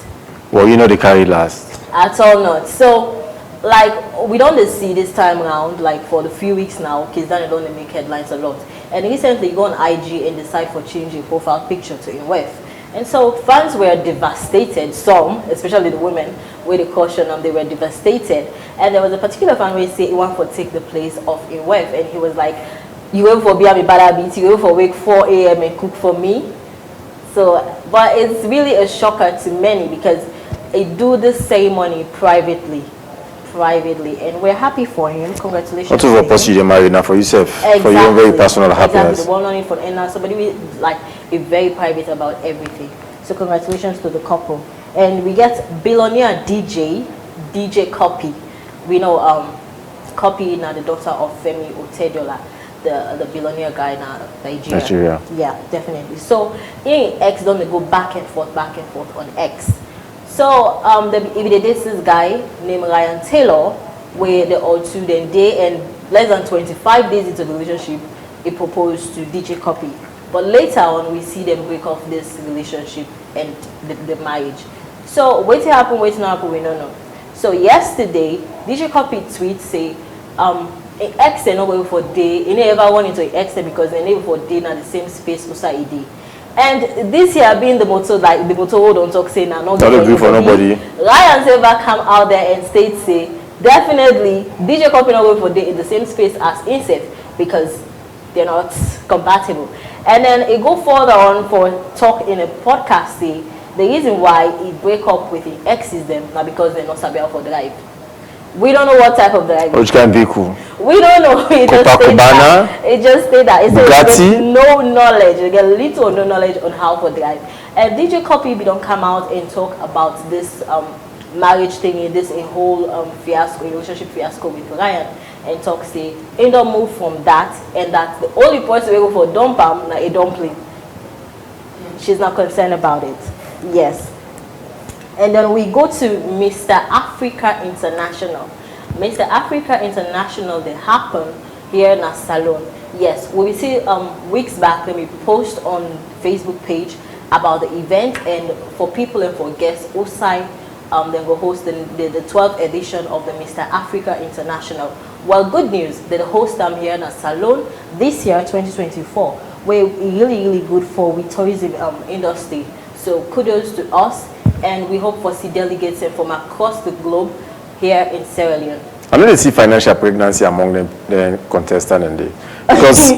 Well, you know they carry last. At all not. So, like, we don't see this time around, like for the few weeks now, Kiss Daniel don't make headlines a lot. And recently, go on IG and decide for changing profile picture to Inwef. And so fans were devastated, some, especially the women, with the caution they were devastated. And there was a particular fan where he said he wanted to take the place of Inwef, and he was like, you went for Biami Badabit, you went for wake 4 a.m. and cook for me. So, but it's really a shocker to many because they do the ceremony privately, and we're happy for him. Congratulations. What of a post you married now for yourself? Exactly. For your own very personal happiness. Exactly. The one only for Enna, somebody with, like is very private about everything. So congratulations to the couple. And we get billionaire DJ Copy. We know Copy now the daughter of Femi Otedola, the billionaire guy now Nigeria. Yeah, definitely. So in X don't they go back and forth on X. So this guy named Ryan Taylor, where they all two then day and less than 25 days into the relationship, he proposed to DJ Copy. But later on, we see them break off this relationship and the marriage. So what's happen, what's not happen, we don't know. So yesterday, DJ Copy tweet say, X and not for day, he never went into X because they never for day in the same space USAID. And this year being the motto, like the motto hold on talk say now not agree for nobody. Ryan Silver come out there and state say definitely DJ Copy not going for day in the same space as Insef because they're not compatible. And then it go further on for talk in a podcast say the reason why he break up with the exes them now because they're not sabi for drive. We don't know what type of drive. Which kind of vehicle? We don't know. It just say that. It says no knowledge. You get little or no knowledge on how to drive. And DJ Copy we don't come out and talk about this marriage thing, this a whole fiasco, relationship fiasco with Ryan, and talk say he don't move from that, and that the only person we go for dumpam like a dumpling. She's not concerned about it. Yes. And then we go to Mr. Africa International. Mr. Africa International, they happen here in a salon. Yes, we see weeks back when we post on Facebook page about the event, and for people and for guests, OSI, they will host the 12th edition of the Mr. Africa International. Well, good news, they host them here in a salon this year, 2024, where really good for the tourism industry. So kudos to us. And we hope for see delegates from across the globe here in Sierra Leone. I know they see financial pregnancy among the contestants and because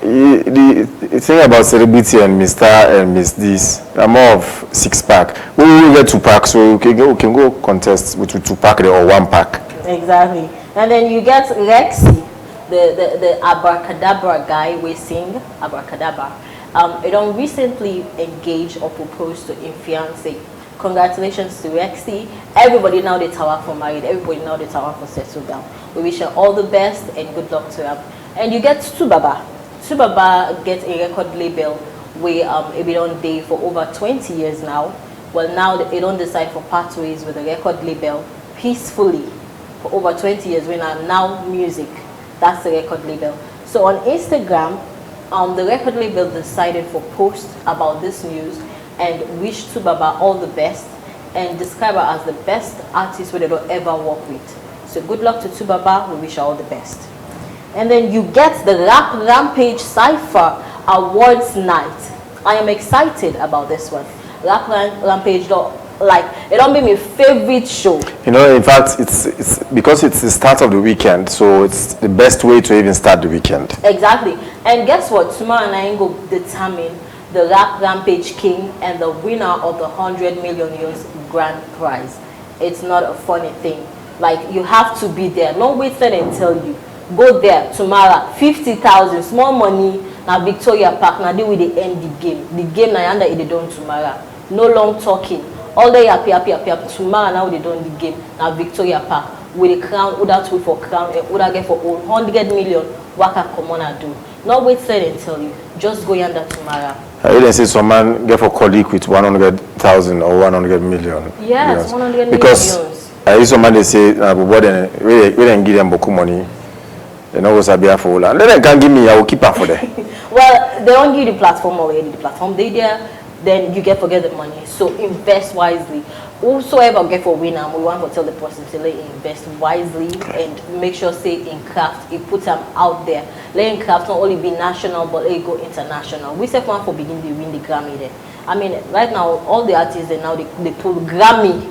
the thing about celebrity and Mr. and Miss this, are more of 6-pack. We will get 2-pack, so we can go contest with 2-pack or 1-pack. Exactly. And then you get Rexy, the abracadabra guy we sing abracadabra. It don't recently engaged or proposed to in fiancé. Congratulations to Rexy. Everybody now they tower for married. Everybody now they tower for settle down. We wish her all the best and good luck to her. And you get Tubaba. Tubaba gets a record label where it been on day for over 20 years now. Well, now they don't decide for pathways with a record label peacefully for over 20 years. When Now Music, that's the record label. So on Instagram, the record label decided for post about this news and wish Tubaba all the best and describe her as the best artist we don't ever work with. So good luck to Tubaba, we wish her all the best. And then you get the Rap Rampage Cypher Awards Night. I am excited about this one. Rap Rampage like it don't be my favorite show. You know, in fact, it's because it's the start of the weekend, so it's the best way to even start the weekend. Exactly. And guess what? Tomorrow night go determine the Rap Rampage King and the winner of the 100 million euros grand prize. It's not a funny thing. Like, you have to be there. No wait till and tell you. Go there tomorrow. 50,000 small money. Now Victoria Park. Now they will end the game. The game now under it done tomorrow. No long talking. All day happy. Tomorrow now they done the game. Now Victoria Park. With the crown, who that wait for crown, and who that get for all 100 million. What can come on and do? No wait till and tell you. Just go yonder tomorrow. I didn't say some man get for colleague with 100,000 or 100 million. Yes, 100 million. Because I hear some man they say, we didn't give them beaucoup money. They know what's a beer for all. And then they can give me, I will keep her for them. Well, they don't give you the platform already. The platform they there, then you get forget the money. So invest wisely. Whosoever get for winner, we want to tell the person to let invest wisely and make sure stay in craft. It puts them out there. Let in craft not only be national but let it go international. We say one for begin to win the Grammy there. I mean, right now all the artists they now they pull Grammy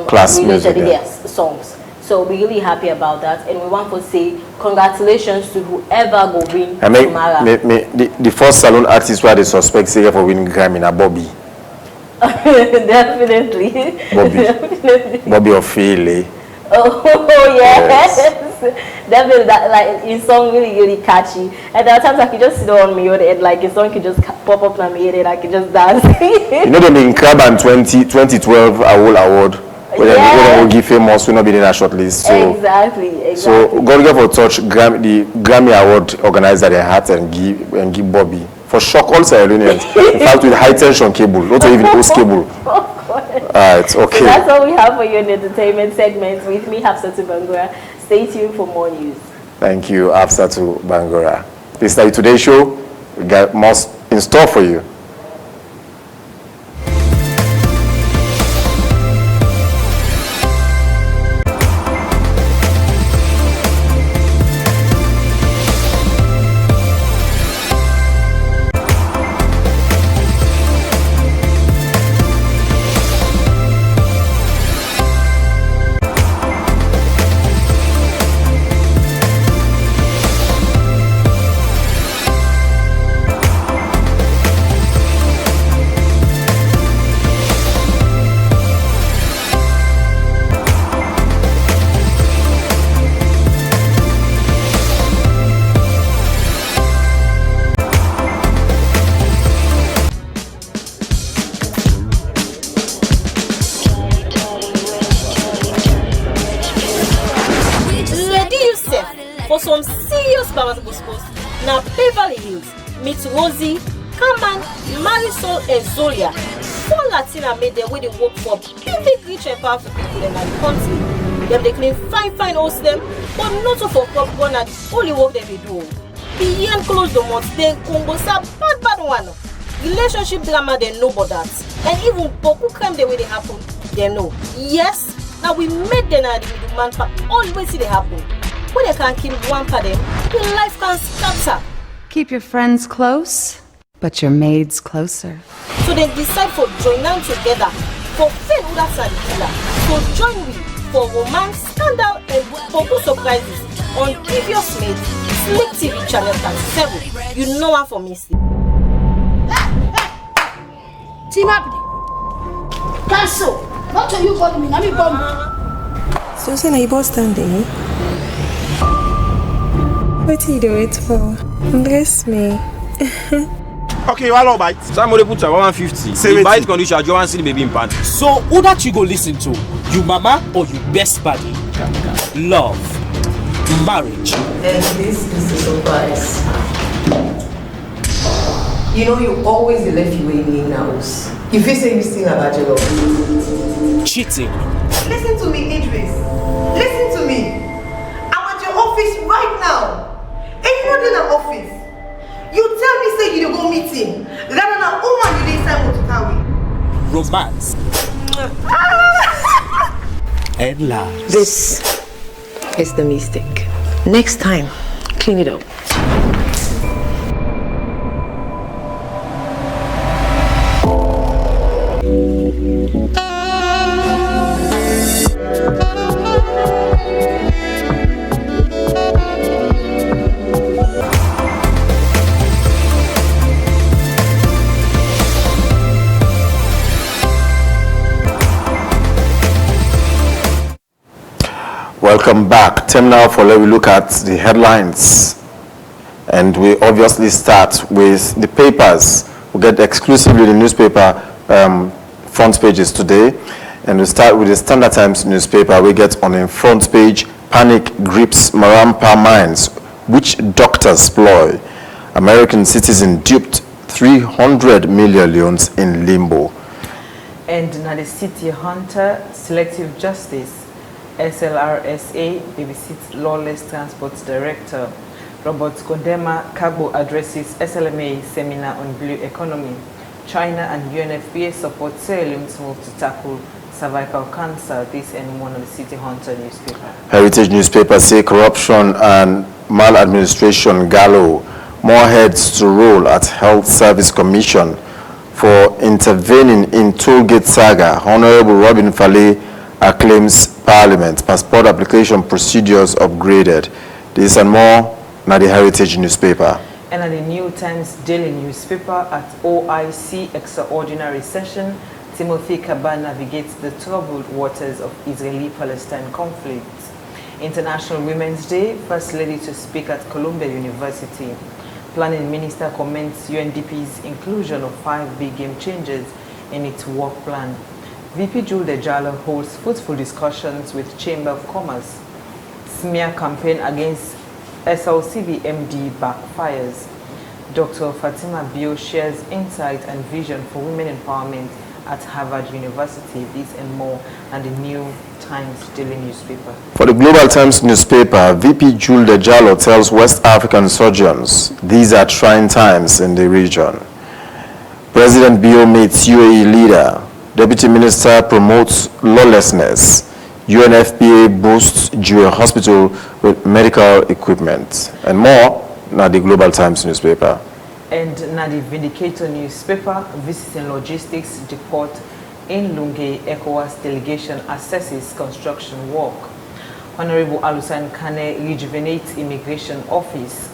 class related music, their songs. So we're really happy about that, and we want to say congratulations to whoever go win tomorrow. The first salon artist where they suspect say for winning Grammy na Bobby. Definitely. Bobby. Bobby Ophiele. Oh yes. Definitely, that like his song really catchy. And there are times I could just sit on me and like his song could just pop up on me and I could just dance. You know them in Crab and 2012 award. When they will give famous, will not be in a short list. So exactly. So God give for touch the Grammy Award organizer their heart and give Bobby for shock all Sierra-Leoneans. In fact, with high tension cable, not even host cable. It's okay. So that's all we have for you in the entertainment segment. With me, Hafsatu Bangura. Stay tuned for more news. Thank you, Hafsatu Bangura. This is today's show. We got more in store for you. Some serious Baba gospels. Now Beverly Hills meets Rosie, Carmen, Marisol, and Zolia. 4 Latina made their way to work for big, rich and powerful people in the country. Them they claim fine host them, but not for popcorn and only work them they do. Beyond close the months, then Congo sa bad one. Relationship drama they know about that. And even Boku crime the way they happen, they know. Yes, now we made them the man for always see they happen. When they can't kill one for them, your life can scatter. Keep your friends close, but your maids closer. So they decide for join them together for fail that's and killer. So join me for romance, scandal, and Boku surprises on Previous Made, Slick TV channel 37. You know what for me. Team Happy. Cancel. Not till you got me. Let me bomb. So say na you boss standing. What you do it for? Embrace me. Okay, you all bite. Somebody put 150. Say bite condition, you want to see the baby in pants. So who that you go listen to? You mama or you best buddy? Love, marriage. And this is the surprise. You know you always left you in the house. If you say you still about your love. Cheating. Listen to me, Idris. Listen to me. I'm at your office right now. And you're not in an office. You tell me say you go meeting. Rather than woman you didn't sign to carry. Romance. And love. This is the mistake. Next time, clean it up. Welcome back. Time now for let we look at the headlines. And we obviously start with the papers. We get exclusively the newspaper front pages today. And we start with the Standard Times newspaper. We get on the front page, panic grips Marampa mines, which doctors ploy. American citizen duped 300 million loans in limbo. And now the City Hunter, Selective Justice, SLRSA, BBC Lawless Transport Director. Robert Kodema Kagbo addresses SLMA seminar on blue economy. China and UNFPA support Sierra Leone's move to tackle cervical cancer. This and one of the City Hunter newspaper. Heritage newspaper say corruption and maladministration gallow. More heads to roll at Health Service Commission for intervening in tollgate saga. Honorable Robin Fale acclaims Parliament. Passport application procedures upgraded. This and more, now the Heritage newspaper. And at the New Times Daily newspaper, at OIC extraordinary session, Timothy Kaba navigates the troubled waters of Israeli-Palestine conflict. International Women's Day, First Lady to speak at Columbia University. Planning Minister comments UNDP's inclusion of 5 big game changers in its work plan. VP Jules Dejalo holds fruitful discussions with Chamber of Commerce. Smear campaign against SLCB MD backfires. Dr. Fatima Bio shares insight and vision for women empowerment at Harvard University. This and more, and the New Times Daily newspaper. For the Global Times newspaper, VP Jules Dejalo tells West African surgeons these are trying times in the region. President Bio meets UAE leader. Deputy Minister promotes lawlessness. UNFPA boosts Jewel Hospital with medical equipment. And more, now the Global Times newspaper. And now the Vindicator newspaper, visiting logistics depot in Lunge, ECOWAS delegation assesses construction work. Honorable Alusan Kane rejuvenates immigration office.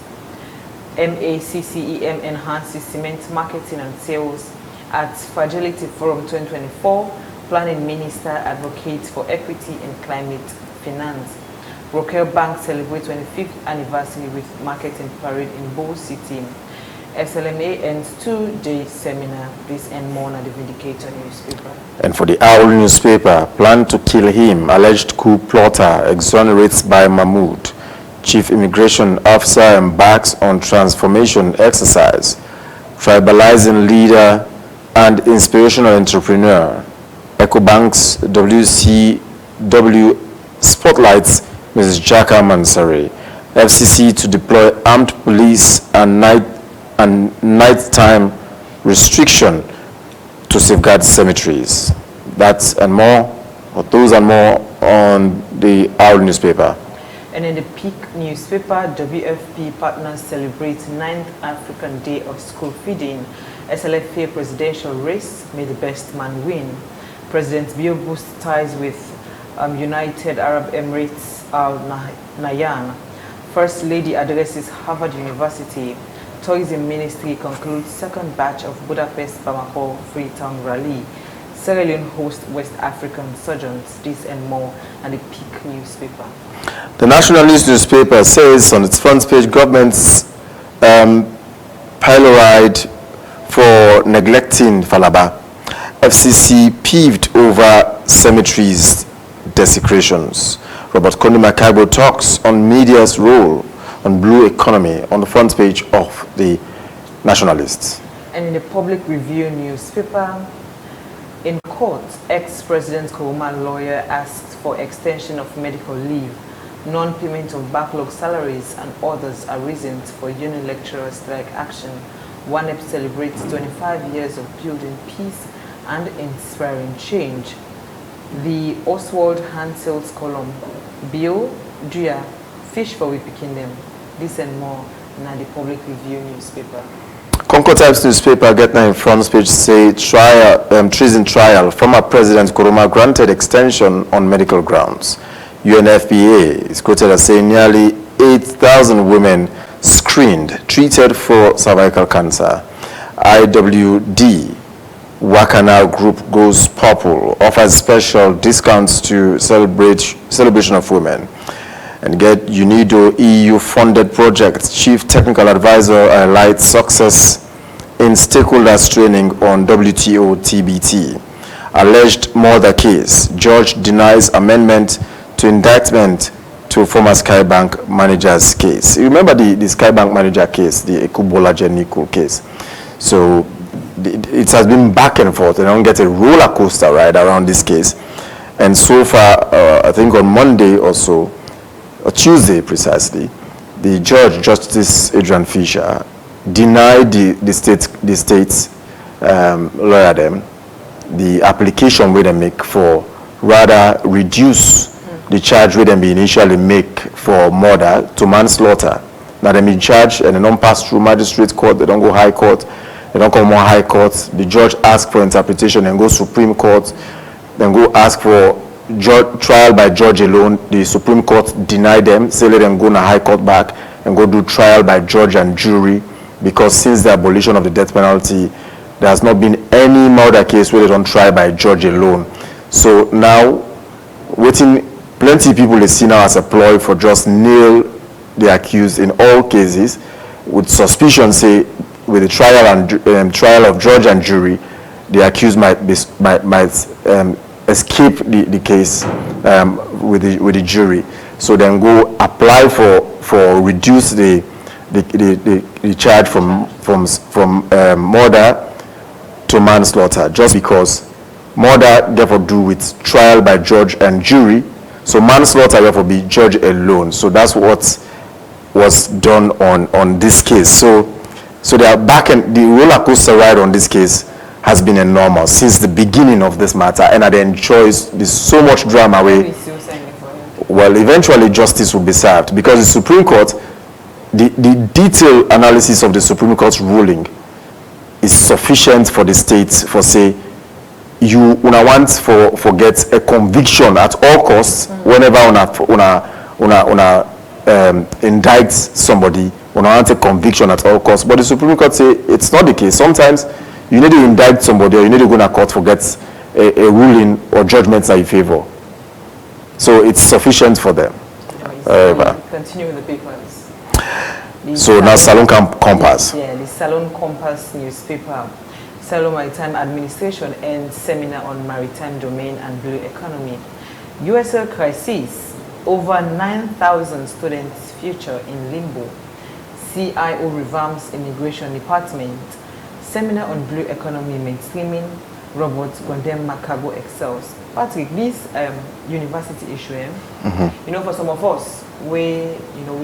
MACCEM enhances cement marketing and sales. At Fragility Forum 2024, Planning Minister advocates for equity and climate finance. Rokel Bank celebrates 25th anniversary with marketing parade in Bo City. SLMA ends 2-day seminar. This and more on the Vindicator newspaper. And for the Owl newspaper, plan to kill him. Alleged coup plotter exonerates by Mahmoud. Chief Immigration Officer embarks on transformation exercise. Tribalizing leader and inspirational entrepreneur. EcoBank's WCW spotlights Mrs. Jaka Mansari. FCC to deploy armed police and nighttime restriction to safeguard cemeteries. That's and more, or those and more on the Owl newspaper. And in the Peak newspaper, WFP partners celebrate 9th African Day of School Feeding. SLFA presidential race, may the best man win. President Bio boosts ties with United Arab Emirates Al Nahyan. First Lady addresses Harvard University. Tourism Ministry concludes second batch of Budapest Bamako Freetown Rally. Sierra Leone hosts West African surgeons. This and more, and the Peak newspaper. The Nationalist newspaper says on its front page, government's pyloride for neglecting Falaba. FCC peeved over cemeteries desecrations. Robert Kondi Makagbo talks on media's role on blue economy on the front page of the Nationalist. And in the Public Review newspaper, in court, ex-President Nkrumah lawyer asked for extension of medical leave. Non-payment of backlog salaries and others are reasons for union lecturer strike action. WANEP celebrates 25 years of building peace and inspiring change. The Oswald Hansels column, Bio, Juya, Fish for We Picking Them. This and more in the Public Review newspaper. Concord Times newspaper get now in front page say treason trial. Former President Kuruma granted extension on medical grounds. UNFPA is quoted as saying nearly 8,000 women screened, treated for cervical cancer. IWD Wakana Group goes purple, offers special discounts to celebration of women. And get UNIDO EU-funded project. Chief Technical Advisor highlights success in stakeholders training on WTO TBT. Alleged murder case. Judge denies amendment to indictment to former Skybank manager's case. You remember the Skybank manager case, the Ekubola Jennico case. So it has been back and forth. They don't get a roller coaster ride around this case. And so far, I think on Monday or so, or Tuesday precisely, the judge, Justice Adrian Fisher, denied the state's lawyer them the application where they make for rather reduce the charge where they initially make for murder to manslaughter. Now they be charged and they don't pass through magistrate court, they don't go high court, they don't come more high court. The judge asks for interpretation and go Supreme Court, then go ask for trial by judge alone. The Supreme Court denied them, say let them go to high court back and go do trial by judge and jury, because since the abolition of the death penalty, there has not been any murder case where they don't try by judge alone. So now, plenty people they see now as a ploy for just nail the accused in all cases, with suspicion say with the trial and trial of judge and jury, the accused might escape the case with the jury. So then go apply for reduce the charge from murder to manslaughter, just because murder therefore do with trial by judge and jury, so manslaughter therefore be judge alone. So that's what was done on this case. So they are back, and the roller coaster ride on this case has been enormous since the beginning of this matter, and at the end choice there's so much drama where, well, eventually justice will be served, because the Supreme Court, the detailed analysis of the Supreme Court's ruling is sufficient for the states for say you want for get a conviction at all costs whenever una indict somebody, una want a conviction at all costs. But the Supreme Court say it's not the case. Sometimes you need to indict somebody, or you need to go to court for get a ruling or judgments that you favor. So it's sufficient for them. Continue with the papers. So now Salon Compass. Yeah, the Salon Compass newspaper. Salon Maritime Administration ends seminar on maritime domain and blue economy. USL crisis. Over 9,000 students' future in limbo. CIO revamps immigration department. Seminar on blue economy mainstreaming. Robots condemn Macabo excels. Patrick, this university issue, you know, for some of us, we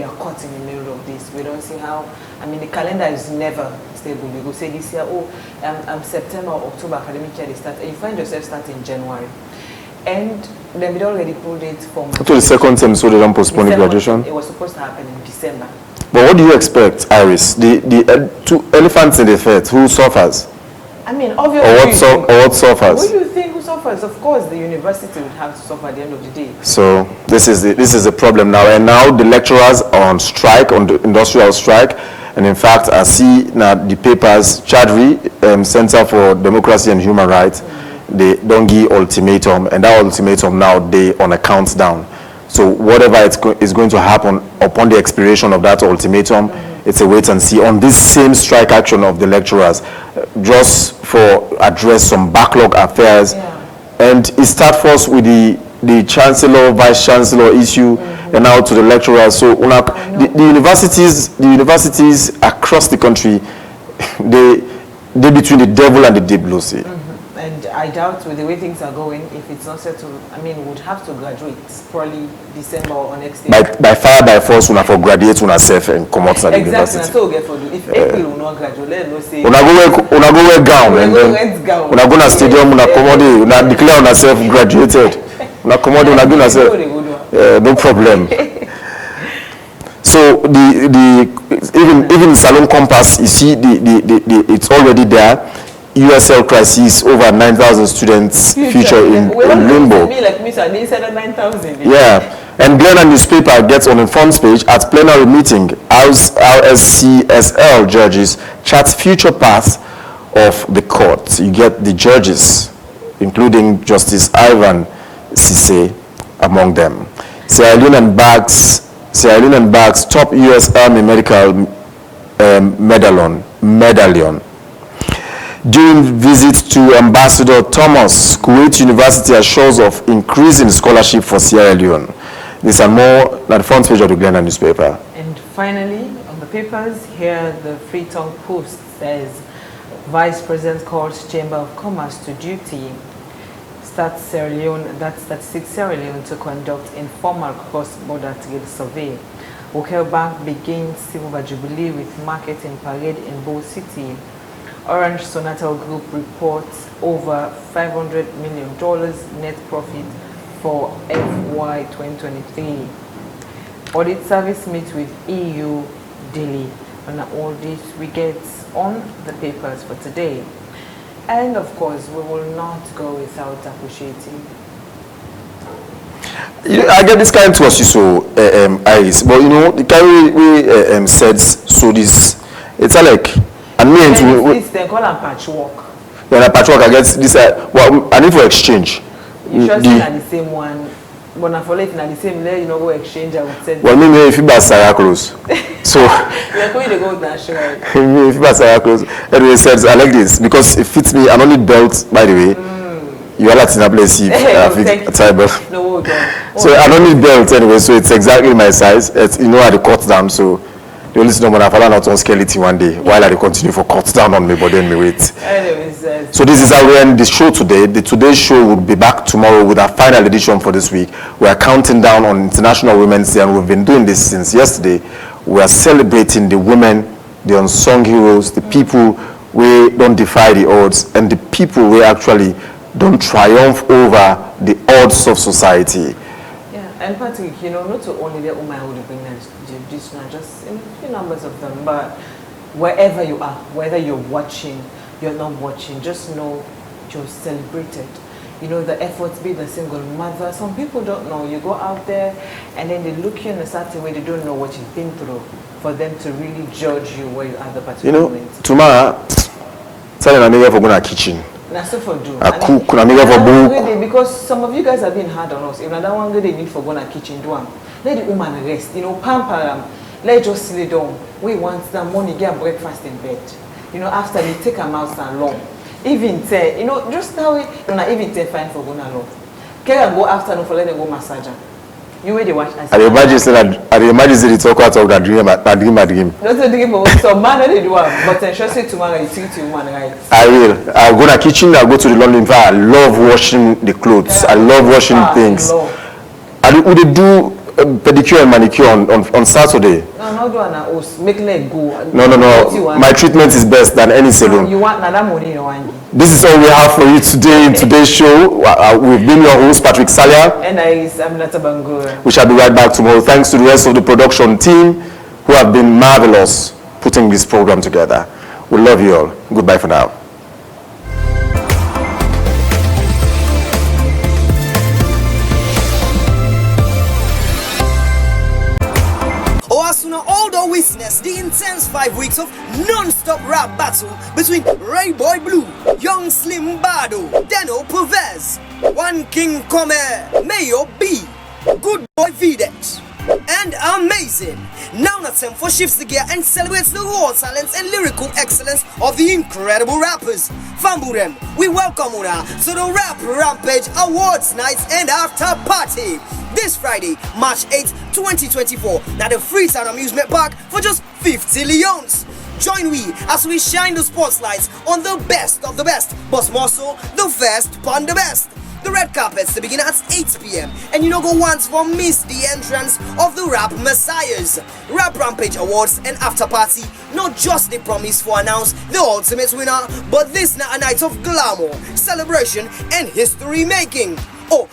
are caught in the middle of this. We don't see how. I mean, the calendar is never stable. You go say this year, September or October academic year they start, and you find yourself starting in January, and then we already pulled it from. To the second term, so they don't postpone the graduation. It was supposed to happen in December. But what do you expect, Iris? The two elephants in the field, who suffers? I mean, obviously. Or what suffers? What do you think who suffers? Of course, the university would have to suffer at the end of the day. So this is the problem now, and now the lecturers are on strike, on the industrial strike, and in fact, I see now the papers, Chadri, Center for Democracy and Human Rights, they don't give ultimatum, and that ultimatum now they on a countdown. So whatever is going to happen upon the expiration of that ultimatum, it's a wait and see on this same strike action of the lecturers, just for address some backlog affairs. And it starts first with the chancellor, vice chancellor issue, and now to the lecturers. So the universities across the country, they between the devil and the deep blue sea. And I doubt with the way things are going, if it's not settled, I mean, we'd have to graduate probably December or next year. By fire, by force, we for graduate on ourselves and come out of the university. Exactly, so get for you. If April will not graduate, let us say. Una go wear gown and then una go na stadium, una commode, una declare on ourselves graduated. Una commode, una do ourselves. No problem. So So even Salon Compass, you see it's already there. USL crisis, over 9,000 students future in limbo. Yeah, and Glenna newspaper gets on the front page at plenary meeting. RSCSL judges chart future path of the court. You get the judges, including Justice Ivan Sise among them. Sierra Leone and Bags top U.S. Army medical medallion. During visits to Ambassador Thomas, Kuwait University assures of increasing scholarship for Sierra Leone. These are more at the front page of the Glenna newspaper. And finally, on the papers, here the Freetown Post says, Vice President calls Chamber of Commerce to duty. That's Statistics Sierra Leone to conduct informal cross-border trade survey. Wokel Bank begins Silver Jubilee with market in parade in Bow City. Orange Sonatel Group reports over $500 million net profit for FY 2023. Audit Service meets with EU daily. And all this we get on the papers for today. And of course, we will not go without appreciating. I get this kind to us, so Iris, but you know the kind we said so this it's like and me into it's they call them patchwork. When a patchwork, I guess this well I need for exchange. You sure say the same one, but I follow it in the same way, you know, go exchange. I would say. Well, me if you buy Sarah clothes, so. Like when you go natural. Me if you buy Sarah clothes, anyway says I like this because it fits me. I don't need belt, by the way. You are Latina place, no, so I don't need belt anyway, so it's exactly my size. It's, you know, I cut down, so the only thing I fall out on skeleton one day while I continue for cut down on me, but then me wait. Anyways, so this is how we end the show today. The Today's show will be back tomorrow with our final edition for this week. We are counting down on International Women's Day, and we've been doing this since yesterday. We are celebrating the women, the unsung heroes, the people who don't defy the odds, and the people who actually don't triumph over the odds of society. Yeah, and Patrick, you know, not only the women who bring this, not just in a few numbers of them, but wherever you are, whether you're watching, you're not watching, just know you're celebrated. You know, the efforts, be the single mother. Some people don't know. You go out there and then they look you in a certain way, they don't know what you've been through for them to really judge you where you are at the particular moment. Tomorrow, tell me for going to kitchen. That's so for do. I cook, for book. Because some of you guys have been hard on us. If another one they need for going to kitchen, do them. Let the woman rest. You know, pamper them. Let just lay down. We want that money, get breakfast in bed. You know, after they take a mouse and long. Even say, you know, just now, you know, even say fine for going along. Can go afternoon for let them go massage. You where they watch. I imagine they talk out of that dream. Not a dream, but some man they do one. But ensure say tomorrow you treat your woman right. I will. I'll go to the kitchen. I'll go to the laundry. I love washing the clothes. I love washing things. Would they do pedicure and manicure on Saturday? No, not do an house. Make leg go. No. My treatment is best than any salon. You want another money you want. This is all we have for you today in today's show. We've been your host, Patrick Salia. And I'm Nata Bangura. We shall be right back tomorrow. Thanks to the rest of the production team who have been marvelous putting this program together. We love you all. Goodbye for now. Witness the intense 5 weeks of non-stop rap battle between Ray Boy Blue, Young Slim Bado, Deno Pervez, One King Come, Mayo B, Good Boy Videx, and Amazing. Now it's time for shifts the gear and celebrates the raw talents and lyrical excellence of the incredible rappers. Famburem, we welcome Una to the Rap Rampage Awards Nights and After Party. This Friday, March 8th, 2024, at the Freetown Amusement Park for just 50 leons. Join we as we shine the spotlights on the best of the best, but more so, the best upon the best. The red carpets to begin at 8 p.m. and you know go once for miss the entrance of the Rap Messiahs. Rap Rampage Awards and After Party, not just the promise for announce the ultimate winner, but this now a night of glamour, celebration and history making. Oh,